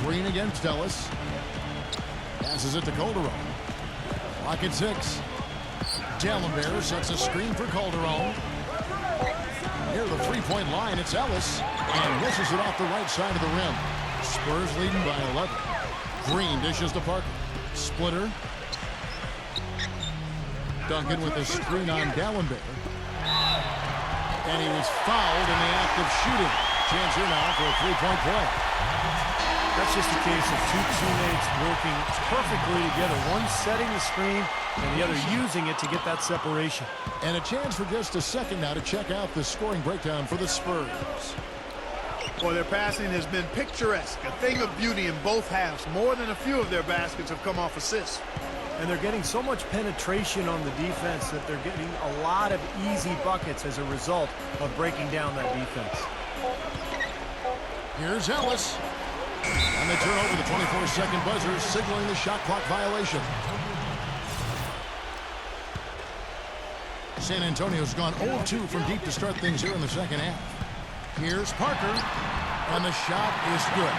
Green against Ellis. Passes it to Calderon. Clock at 6. Dalembert sets a screen for Calderon. Near the three-point line, it's Ellis. And misses it off the right side of the rim. Spurs leading by 11. Green dishes to Parker. Splitter. Duncan with a screen on Dalembert. And he was fouled in the act of shooting. Chance here now for a three-point play. That's just a case of two teammates working perfectly together. One setting the screen and the other using it to get that separation. And a chance for just a second now to check out the scoring breakdown for the Spurs. Boy, their passing has been picturesque, a thing of beauty in both halves. More than a few of their baskets have come off assists. And they're getting so much penetration on the defense that they're getting a lot of easy buckets as a result of breaking down that defense. Here's Ellis. And they turn over the 24-second buzzer, signaling the shot clock violation. San Antonio's gone 0-2 from deep to start things here in the second half. Here's Parker, and the shot is good.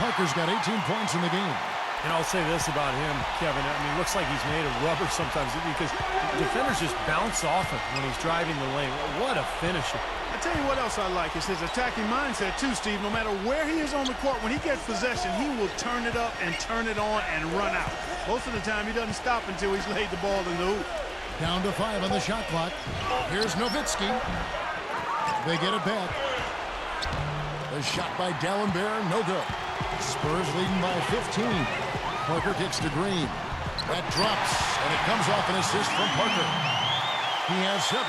Parker's got 18 points in the game. And I'll say this about him, Kevin. I mean, it looks like he's made of rubber sometimes because defenders just bounce off him when he's driving the lane. What a finisher. I tell you what else I like is his attacking mindset too, Steve. No matter where he is on the court, when he gets possession, he will turn it up and turn it on and run out. Most of the time, he doesn't stop until he's laid the ball in the hoop. Down to 5 on the shot clock. Here's Nowitzki. They get it back. The shot by Dalembert, no good. Spurs leading by 15. Parker kicks to Green. That drops, and it comes off an assist from Parker. He has 7.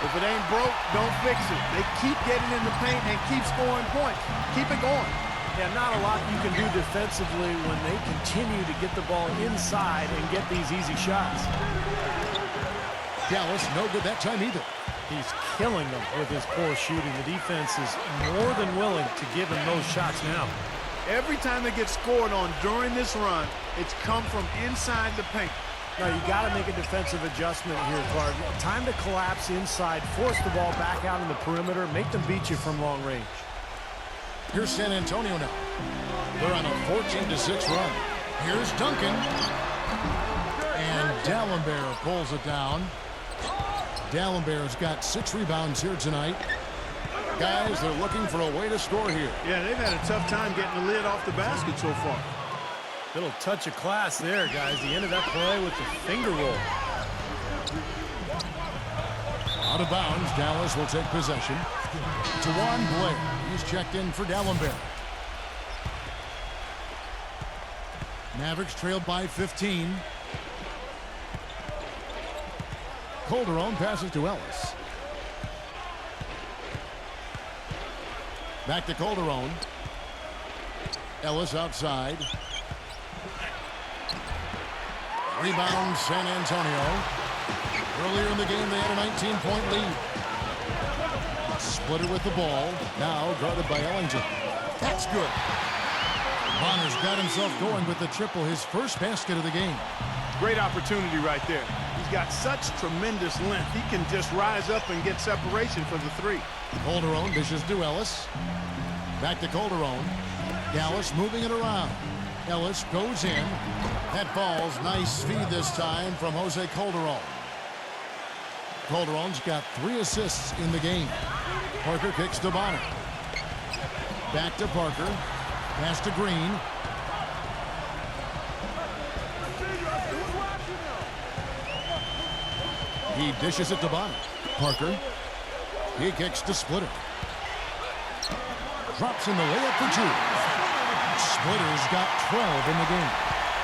If it ain't broke, don't fix it. They keep getting in the paint and keep scoring points. Keep it going. Yeah, not a lot you can do defensively when they continue to get the ball inside and get these easy shots. Dallas, no good that time either. He's killing them with his poor shooting. The defense is more than willing to give him those shots now. Every time they get scored on during this run, it's come from inside the paint. Now, you got to make a defensive adjustment here, Clark. Time to collapse inside, force the ball back out in the perimeter, make them beat you from long range. Here's San Antonio now. They're on a 14-6 run. Here's Duncan. And Dalembert pulls it down. Dalembert's got 6 rebounds here tonight. Guys, they're looking for a way to score here. Yeah, they've had a tough time getting the lid off the basket so far. Little touch of class there, guys. The end of that play with the finger roll. Out of bounds, Dallas will take possession. Tawan Blair, he's checked in for Dalembert. Mavericks trailed by 15. Calderon passes to Ellis. Back to Calderon. Ellis outside. Rebound, San Antonio. Earlier in the game, they had a 19-point lead. Splitter with the ball. Now guarded by Ellington. That's good. Bonner's got himself going with the triple, his first basket of the game. Great opportunity right there. He's got such tremendous length. He can just rise up and get separation for the 3. Calderon dishes to Ellis. Back to Calderon. Dallas moving it around. Ellis goes in. That ball's nice feed this time from Jose Calderon. Calderon's got 3 assists in the game. Parker kicks to Bonner. Back to Parker. Pass to Green. He dishes it to Bonner. Parker. He kicks to Splitter. Drops in the layup for 2. Splitter's got 12 in the game.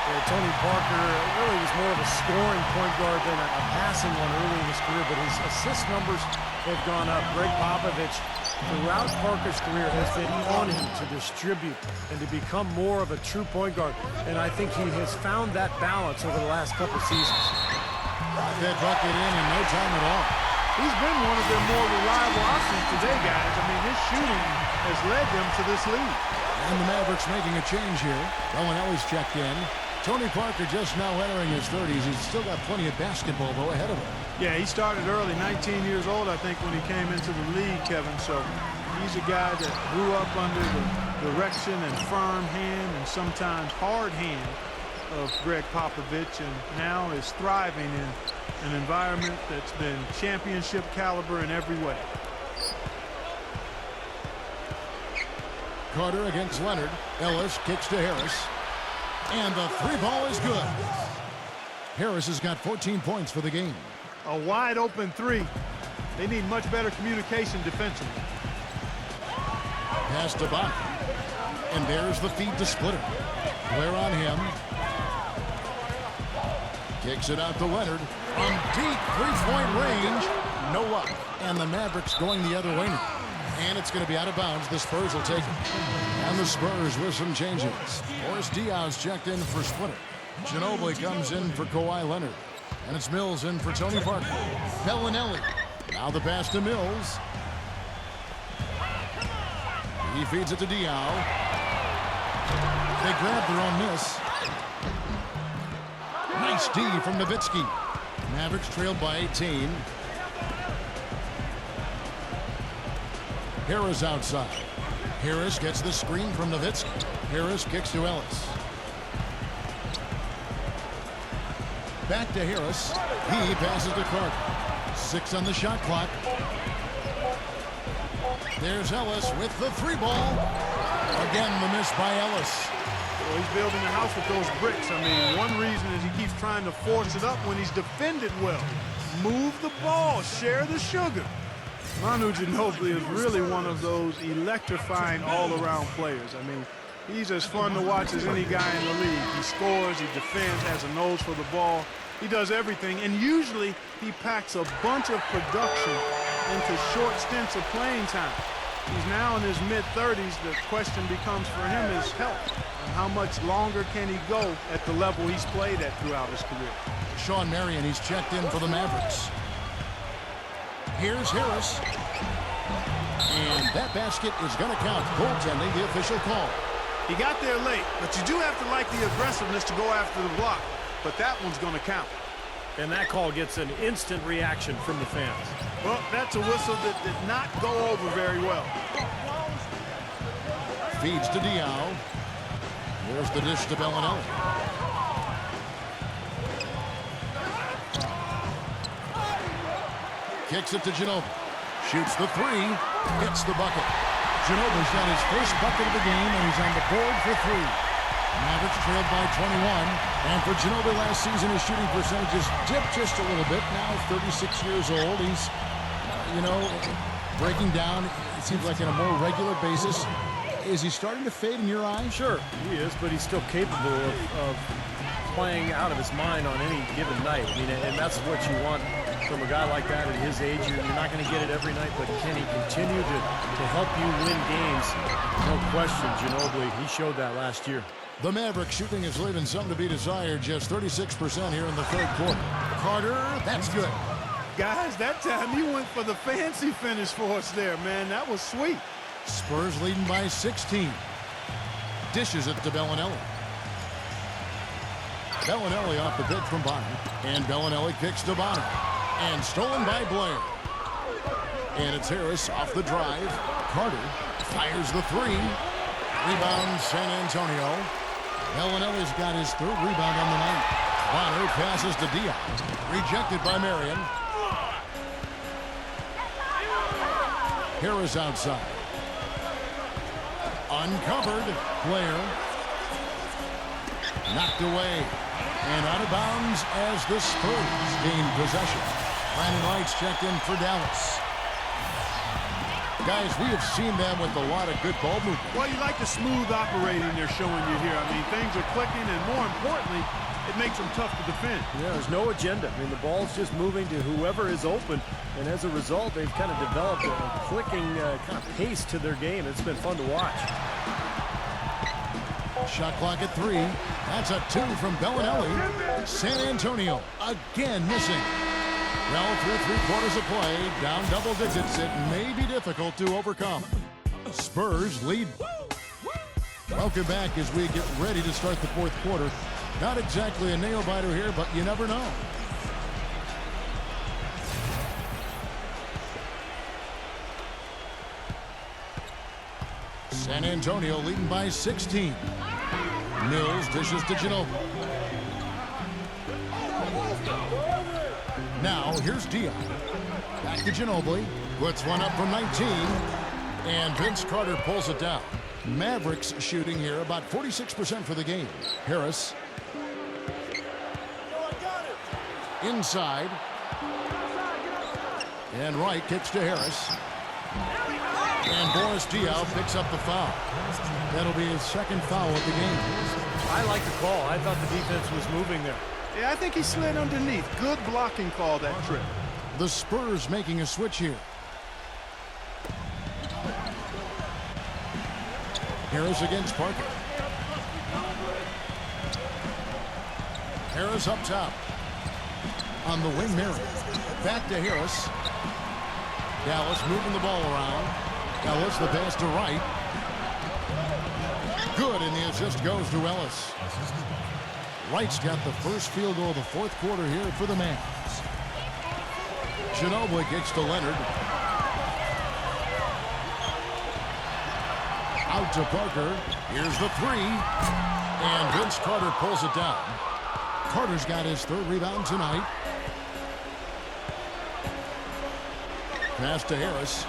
Yeah, Tony Parker really was more of a scoring point guard than a passing one early in his career, but his assist numbers have gone up. Greg Popovich, throughout Parker's career, has been on him to distribute and to become more of a true point guard. And I think he has found that balance over the last couple seasons. That bucket in no time at all. He's been one of their more reliable options today, guys. I mean, his shooting has led them to this lead. And the Mavericks making a change here. Belinelli's checked in. Tony Parker just now entering his 30s. He's still got plenty of basketball, though, ahead of him. Yeah, he started early, 19 years old, I think, when he came into the league, Kevin. So he's a guy that grew up under the direction and firm hand and sometimes hard hand of Greg Popovich, and now is thriving in an environment that's been championship caliber in every way. Carter against Leonard. Ellis kicks to Ayres. And the three ball is good. Ayres has got 14 points for the game. A wide open three. They need much better communication defensively. Pass to Bach. And there's the feed to Splitter. Blair on him. Kicks it out to Leonard. On deep three-point range. No luck. And the Mavericks going the other way now. And it's going to be out of bounds. The Spurs will take it. And the Spurs with some changes. Diaw's checked in for Splitter. Ginobili comes in for Kawhi Leonard. And it's Mills in for Tony Parker. Belinelli. Now the pass to Mills. He feeds it to Diaw. They grab their own miss. Nice D from Nowitzki. Mavericks trailed by 18. Ayres outside. Ayres gets the screen from Nowitzki. Ayres kicks to Ellis. Back to Ayres. He passes to Carter. 6 on the shot clock. There's Ellis with the three ball. Again, the miss by Ellis. Well, he's building a house with those bricks. I mean, one reason is he keeps trying to force it up when he's defended well. Move the ball. Share the sugar. Manu Ginobili is really one of those electrifying all-around players. I mean, he's as fun to watch as any guy in the league. He scores, he defends, has a nose for the ball. He does everything, and usually he packs a bunch of production into short stints of playing time. He's now in his mid-30s. The question becomes for him is health. And how much longer can he go at the level he's played at throughout his career? Sean Marion, he's checked in for the Mavericks. Here's Ayres. And that basket is going to count. Goaltending, the official call. He got there late, but you do have to like the aggressiveness to go after the block. But that one's going to count. And that call gets an instant reaction from the fans. Well, that's a whistle that did not go over very well. Feeds to Diaw. Here's the dish to Belinelli. Kicks it to Ginobili. Shoots the three. Hits the bucket. Ginobili's got his first bucket of the game, and he's on the board for 3. Mavericks trailed by 21. And for Ginobili last season, his shooting percentages dipped just a little bit. Now 36 years old. He's, breaking down, it seems like on a more regular basis. Is he starting to fade in your eyes? Sure, he is, but he's still capable of playing out of his mind on any given night. I mean, and that's what you want from a guy like that at his age. You're not going to get it every night, but can he continue to help you win games? No question, Ginobili, he showed that last year. The Mavericks shooting is leaving some to be desired. Just 36% here in the third quarter. Carter, that's good. Guys, that time he went for the fancy finish for us there, man. That was sweet. Spurs leading by 16. Dishes it to Belinelli. Belinelli off the pick from Bonner. And Belinelli kicks to Bonner. And stolen by Blair. And it's Ayres off the drive. Carter fires the three. Rebound San Antonio. Belinelli's got his 3rd rebound on the night. Bonner passes to Diaw. Rejected by Marion. Ayres outside. Uncovered. Blair. Knocked away. And out of bounds as the Spurs gain possession. Brandon Wright's checked in for Dallas. Guys, we have seen them with a lot of good ball movement. Well, you like the smooth operating they're showing you here. I mean, things are clicking, and more importantly, it makes them tough to defend. Yeah, there's no agenda. I mean, the ball's just moving to whoever is open, and as a result, they've kind of developed a clicking kind of pace to their game. It's been fun to watch. Shot clock at 3. That's a 2 from Belinelli. San Antonio again missing. Well, through 3 quarters of play, down double digits, it may be difficult to overcome. Spurs lead. Welcome back as we get ready to start the 4th quarter. Not exactly a nail-biter here, but you never know. San Antonio leading by 16. Mills dishes to Ginobili. Now here's Diaw. Back to Ginobili. Puts one up from 19. And Vince Carter pulls it down. Mavericks shooting here about 46% for the game. Ayres. Inside. And Wright kicks to Ayres. And Diaw picks up the foul. That'll be his 2nd foul of the game. I like the call. I thought the defense was moving there. Yeah, I think he slid underneath. Good blocking call that trip. The Spurs making a switch here. Ayres against Parker. Ayres up top. On the wing, Marion. Back to Ayres. Dallas moving the ball around. Ellis, the pass to Wright. Good, and the assist goes to Ellis. Wright's got the first field goal of the 4th quarter here for the Mavs. Ginobili kicks to Leonard. Out to Parker. Here's the 3. And Vince Carter pulls it down. Carter's got his 3rd rebound tonight. Pass to Ayres.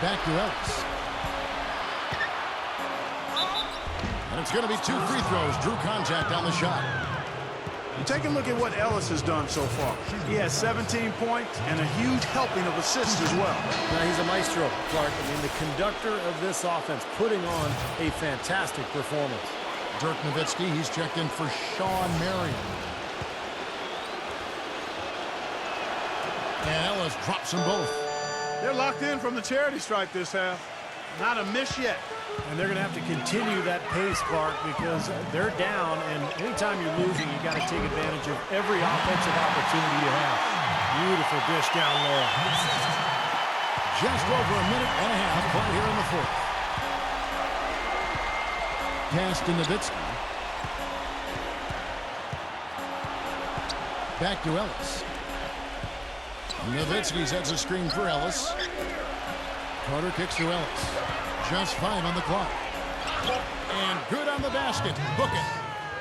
Back to Ellis. And it's going to be 2 free throws. Drew contact on the shot. Take a look at what Ellis has done so far. He has 17 points and a huge helping of assists as well. Now, he's a maestro, Clark. I mean, the conductor of this offense, putting on a fantastic performance. Dirk Nowitzki, he's checked in for Sean Marion. And Ellis drops them both. They're locked in from the charity stripe this half. Not a miss yet. And they're going to have to continue that pace, Clark, because they're down, and anytime you're losing, you got to take advantage of every offensive opportunity you have. Beautiful dish down low. Just over a minute and a half play here in the 4th. Pass to Nowitzki. Back to Ellis. Nowitzki sets a screen for Ellis. Carter kicks to Ellis. Just 5 on the clock. And good on the basket. Book it.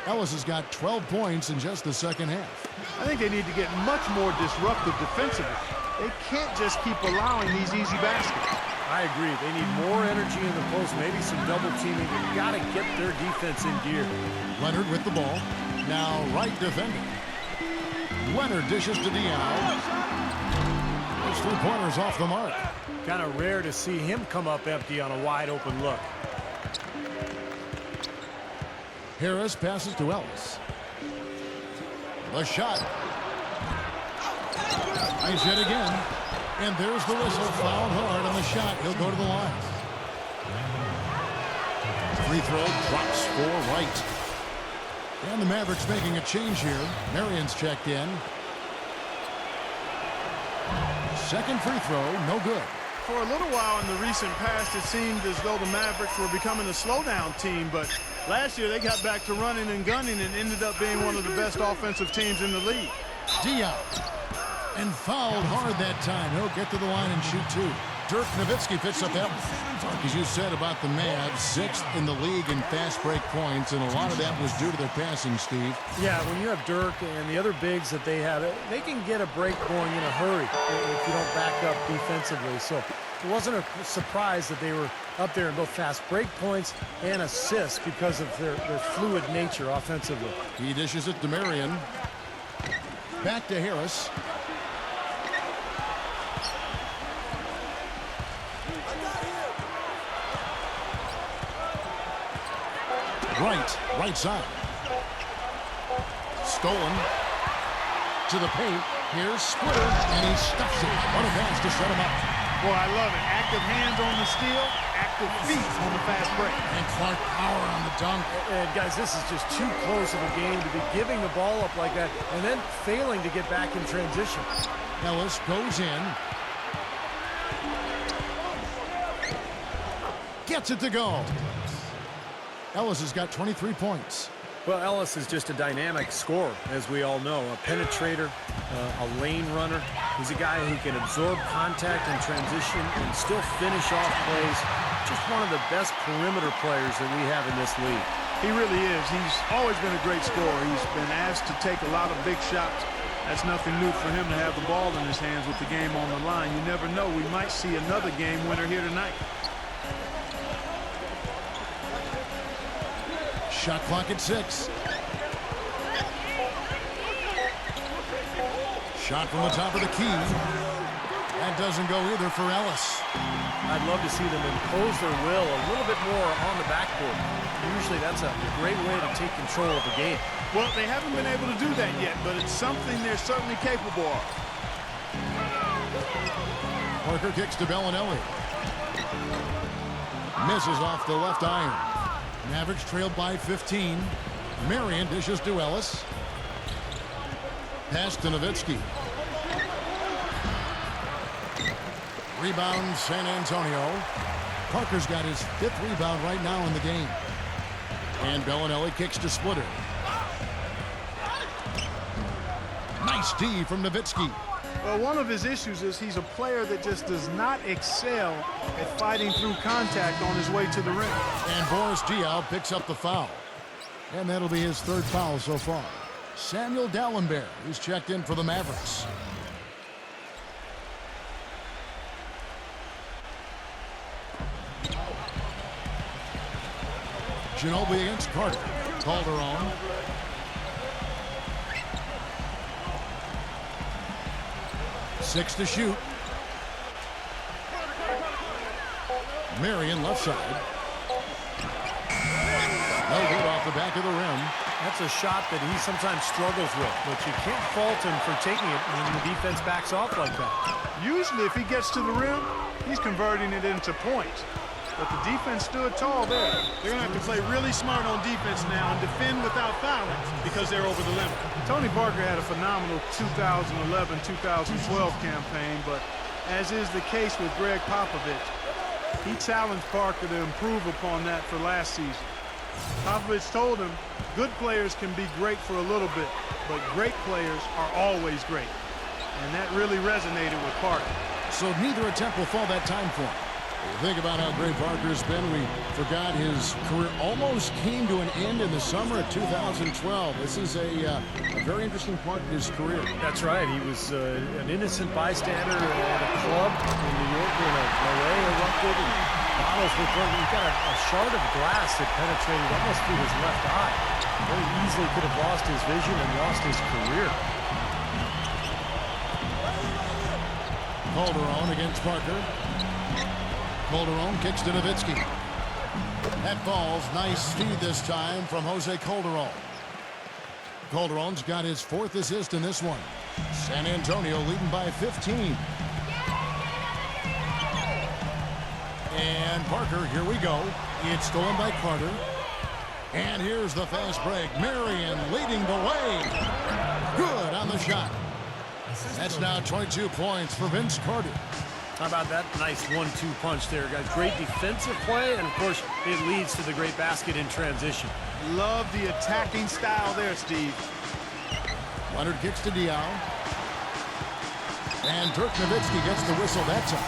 Ellis has got 12 points in just the 2nd half. I think they need to get much more disruptive defensively. They can't just keep allowing these easy baskets. I agree. They need more energy in the post, maybe some double teaming. They've got to get their defense in gear. Leonard with the ball. Now Wright defending. Leonard dishes to Diaw. His 3-pointers off the mark. Kind of rare to see him come up empty on a wide open look. Ayres passes to Ellis. The shot. Nice hit again. And there's the whistle. Fouled hard on the shot. He'll go to the line. Free throw drops for Wright. And the Mavericks making a change here. Marion's checked in. 2nd free throw, no good. For a little while in the recent past, it seemed as though the Mavericks were becoming a slowdown team, but last year they got back to running and gunning and ended up being one of the best offensive teams in the league. Diaw. And fouled hard that time. He'll get to the line and shoot 2. Dirk Nowitzki picks up that one. As you said about the Mavs, 6th in the league in fast break points, and a lot of that was due to their passing, Steve. Yeah, when you have Dirk and the other bigs that they have, they can get a break going in a hurry if you don't back up defensively. So it wasn't a surprise that they were up there in both fast break points and assists because of their fluid nature offensively. He dishes it to Marion. Back to Ayres. Right side. stolen. To the paint. Here's Splitter, and he stuffs it. What a pass to set him up. Boy, I love it. Active hands on the steal, active feet on the fast break. And Clark power on the dunk. And guys, this is just too close of a game to be giving the ball up like that and then failing to get back in transition. Ellis goes in. Gets it to go. Ellis has got 23 points. Well, Ellis is just a dynamic scorer, as we all know. A penetrator, a lane runner. He's a guy who can absorb contact and transition and still finish off plays. Just one of the best perimeter players that we have in this league. He really is. He's always been a great scorer. He's been asked to take a lot of big shots. That's nothing new for him to have the ball in his hands with the game on the line. You never know. We might see another game winner here tonight. Shot clock at 6. Shot from the top of the key. That doesn't go either for Ellis. I'd love to see them impose their will a little bit more on the backboard. Usually that's a great way to take control of the game. Well, they haven't been able to do that yet, but it's something they're certainly capable of. Parker kicks to Belinelli. Misses off the left iron. Mavericks trailed by 15. Marion dishes to Ellis. Pass to Nowitzki. Rebound San Antonio. Parker's got his 5th rebound right now in the game. And Belinelli kicks to Splitter. Nice D from Nowitzki. Well, one of his issues is he's a player that just does not excel at fighting through contact on his way to the rim. And Diaw picks up the foul. And that'll be his 3rd foul so far. Samuel Dalembert, who's checked in for the Mavericks. Ginobili against Carter. Calderon. Six to shoot. Marion left side. No good off the back of the rim. That's a shot that he sometimes struggles with, but you can't fault him for taking it when the defense backs off like that. Usually if he gets to the rim, he's converting it into points. But the defense stood tall there. They're going to have to play really smart on defense now and defend without fouling because they're over the limit. Tony Parker had a phenomenal 2011-2012 campaign, but as is the case with Greg Popovich, he challenged Parker to improve upon that for last season. Popovich told him, good players can be great for a little bit, but great players are always great. And that really resonated with Parker. So neither attempt will fall that time for him. Think about how great Parker's been. We forgot his career almost came to an end in the summer of 2012. This is a very interesting part of his career. That's right. He was an innocent bystander at a club in New York when a melee erupted and bottles were thrown. He got a shard of glass that penetrated almost through his left eye. Very easily could have lost his vision and lost his career. Calderon against Parker. Calderon kicks to Nowitzki. That falls. Nice feed this time from Jose Calderon. Calderon's got his 4th assist in this one. San Antonio leading by 15. And Parker, here we go. It's stolen by Carter. And here's the fast break. Marion leading the way. Good on the shot. That's now 22 points for Vince Carter. How about that nice 1-2 punch there, guys? Great defensive play, and of course, it leads to the great basket in transition. Love the attacking style there, Steve. Leonard kicks to Diaw. And Dirk Nowitzki gets the whistle. That's up.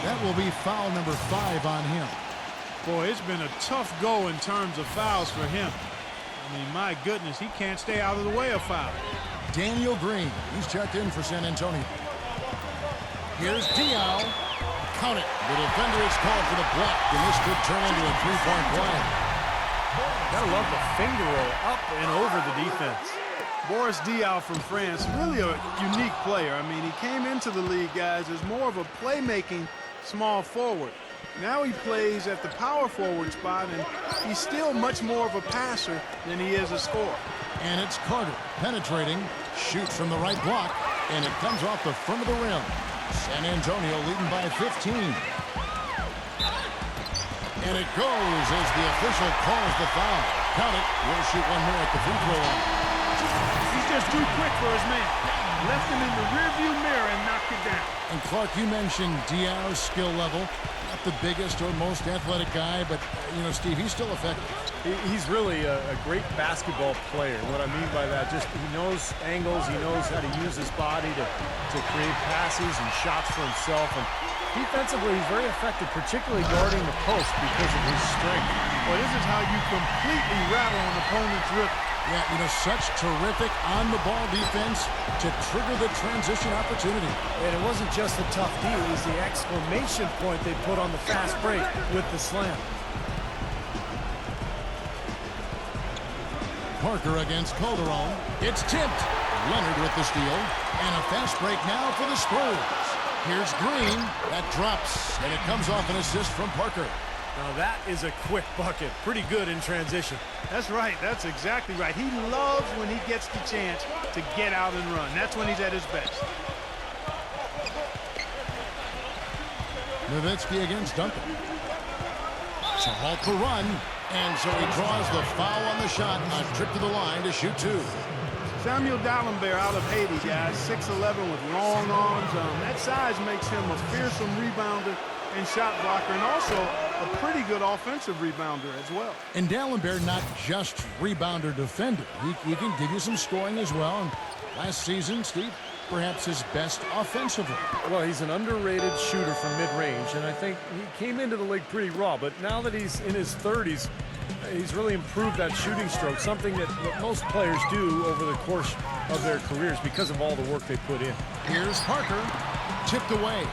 That will be foul number 5 on him. Boy, it's been a tough go in terms of fouls for him. I mean, my goodness, he can't stay out of the way of foul. Daniel Green, he's checked in for San Antonio. Here's Diaw. Count it. The defender is called for the block, and this could turn into a 3-point play. Gotta love the finger roll up and over the defense. Boris Diaw from France, really a unique player. I mean, he came into the league, guys, as more of a playmaking small forward. Now he plays at the power forward spot, and he's still much more of a passer than he is a scorer. And it's Carter penetrating, shoots from the right block, and it comes off the front of the rim. San Antonio leading by 15. And it goes as the official calls the foul. Count it. We'll shoot one more at the free throw line. He's just too quick for his man. Left him in the rearview mirror and knocked it down. And Clark, you mentioned Diaw's skill level. Not the biggest or most athletic guy, but, you know, Steve, he's still effective. He's really a great basketball player. What I mean by that, just he knows angles, he knows how to use his body to create passes and shots for himself. And defensively, he's very effective, particularly guarding the post because of his strength. Well, this is how you completely rattle an opponent's rhythm. Yeah, you know, such terrific on-the-ball defense to trigger the transition opportunity. And it wasn't just the tough D, it was the exclamation point they put on the fast break with the slam. Parker against Calderon. It's tipped. Leonard with the steal. And a fast break now for the Spurs. Here's Green. That drops, and it comes off an assist from Parker. Now that is a quick bucket. Pretty good in transition. That's right. That's exactly right. He loves when he gets the chance to get out and run. That's when he's at his best. Nowitzki against Duncan. To halt the run. And so he draws the foul on the shot. A trip to the line to shoot two. Samuel Dalembert out of Haiti, guys. 6'11" with long arms. That size makes him a fearsome rebounder and shot blocker, and also a pretty good offensive rebounder as well. And Dalembert, not just rebounder defender. He can give you some scoring as well. And last season, Steve, perhaps his best offensively. Well, he's an underrated shooter from mid-range, and I think he came into the league pretty raw, but now that he's in his 30s, he's really improved that shooting stroke, something that most players do over the course of their careers because of all the work they put in. Here's Parker, tipped away.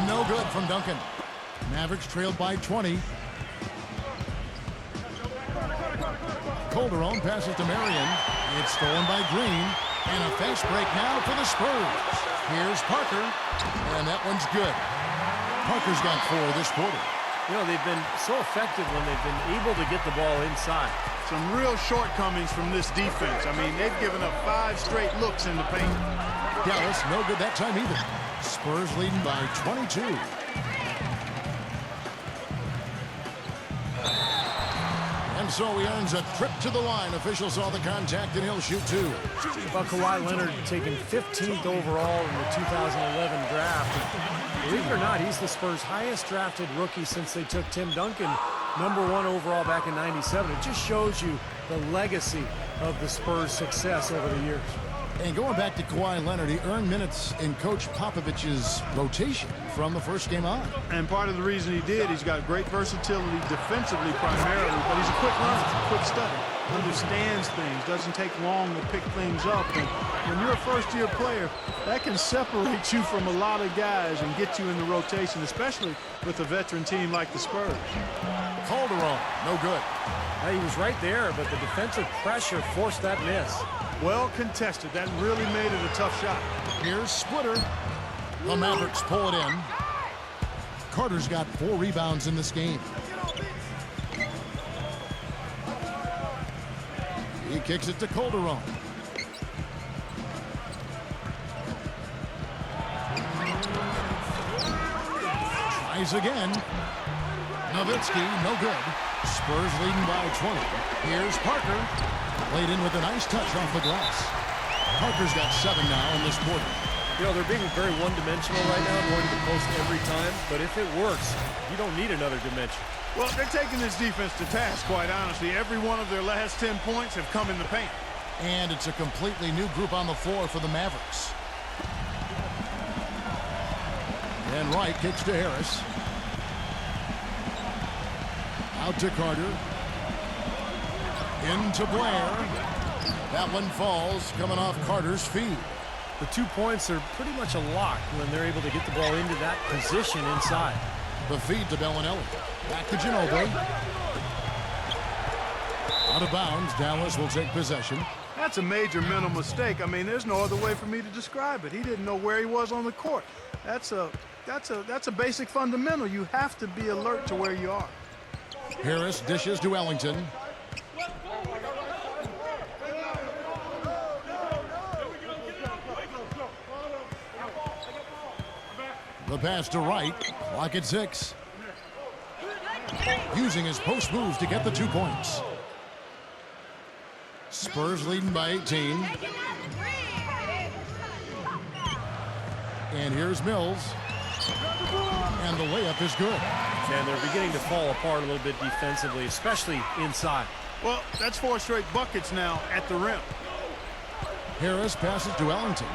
No good from Duncan. Mavericks trailed by 20. Calderon passes to Marion. It's stolen by Green. And a fast break now for the Spurs. Here's Parker. And that one's good. Parker's got 4 this quarter. You know, they've been so effective when they've been able to get the ball inside. Some real shortcomings from this defense. I mean, they've given up 5 straight looks in the paint. Dallas, no good that time either. Spurs leading by 22. And so he earns a trip to the line. Officials saw the contact, and he'll shoot 2. About Kawhi Leonard taken 15th overall in the 2011 draft. Believe it or not, he's the Spurs' highest drafted rookie since they took Tim Duncan, #1 overall back in '97. It just shows you the legacy of the Spurs' success over the years. And going back to Kawhi Leonard, he earned minutes in Coach Popovich's rotation from the first game on. And part of the reason he did, he's got great versatility defensively primarily, but he's a quick learner, quick study, understands things, doesn't take long to pick things up. And when you're a first-year player, that can separate you from a lot of guys and get you in the rotation, especially with a veteran team like the Spurs. Calderon, no good. He was right there, but the defensive pressure forced that miss. Well contested. That really made it a tough shot. Here's Splitter. The Mavericks pull it in. Carter's got 4 rebounds in this game. He kicks it to Calderon. Tries again. Nowitzki, no good. Spurs leading by 20. Here's Parker. Played in with a nice touch off the glass. Parker's got 7 now in this quarter. You know, they're being very one-dimensional right now, going to the post every time. But if it works, you don't need another dimension. Well, they're taking this defense to task, quite honestly. Every one of their last 10 points have come in the paint. And it's a completely new group on the floor for the Mavericks. And Wright kicks to Ayres. Out to Carter. Into Blair. That one falls, coming off Carter's feet. The 2 points are pretty much a lock when they're able to get the ball into that position inside. The feed to Belinelli. Back to Ginobili. Out of bounds. Dallas will take possession. That's a major mental mistake. I mean, there's no other way for me to describe it. He didn't know where he was on the court. That's a basic fundamental. You have to be alert to where you are. Ayres dishes to Ellington. The pass to Wright. Clock at 6. Using his post moves to get the 2 points. Spurs leading by 18. And here's Mills. And the layup is good. And they're beginning to fall apart a little bit defensively, especially inside. Well, that's 4 straight buckets now at the rim. Ayres passes to Ellington.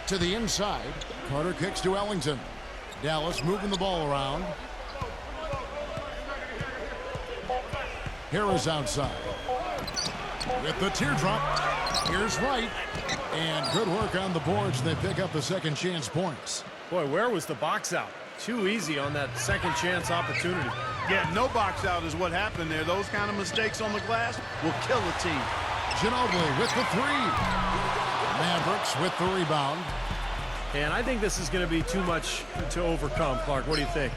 To the inside. Carter kicks to Ellington. Dallas moving the ball around. Ayres outside. With the teardrop. Here's Wright. And good work on the boards. They pick up the second chance points. Boy, where was the box out? Too easy on that second chance opportunity. Yeah, no box out is what happened there. Those kind of mistakes on the glass will kill a team. Ginobili with the 3. Mavericks with the rebound. And I think this is going to be too much to overcome, Clark. What do you think?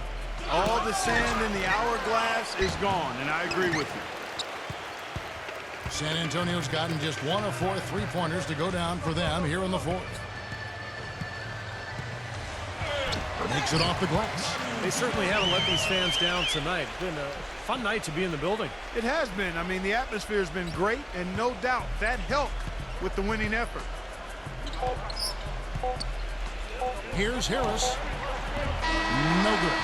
All the sand in the hourglass is gone, and I agree with you. San Antonio's gotten just 1 of 4 3-pointers to go down for them here in the 4th. Makes it off the glass. They certainly haven't let these fans down tonight. It's been a fun night to be in the building. It has been. I mean, the atmosphere has been great, and no doubt that helped with the winning effort. Here's Ayres. No good.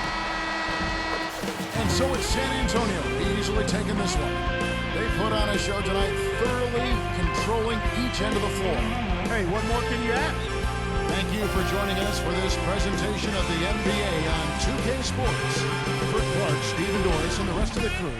And so it's San Antonio easily taking this one. They put on a show tonight, thoroughly controlling each end of the floor. Hey, what more can you ask? Thank you for joining us for this presentation of the NBA on 2K Sports. For Clark, Stephen Doris, and the rest of the crew,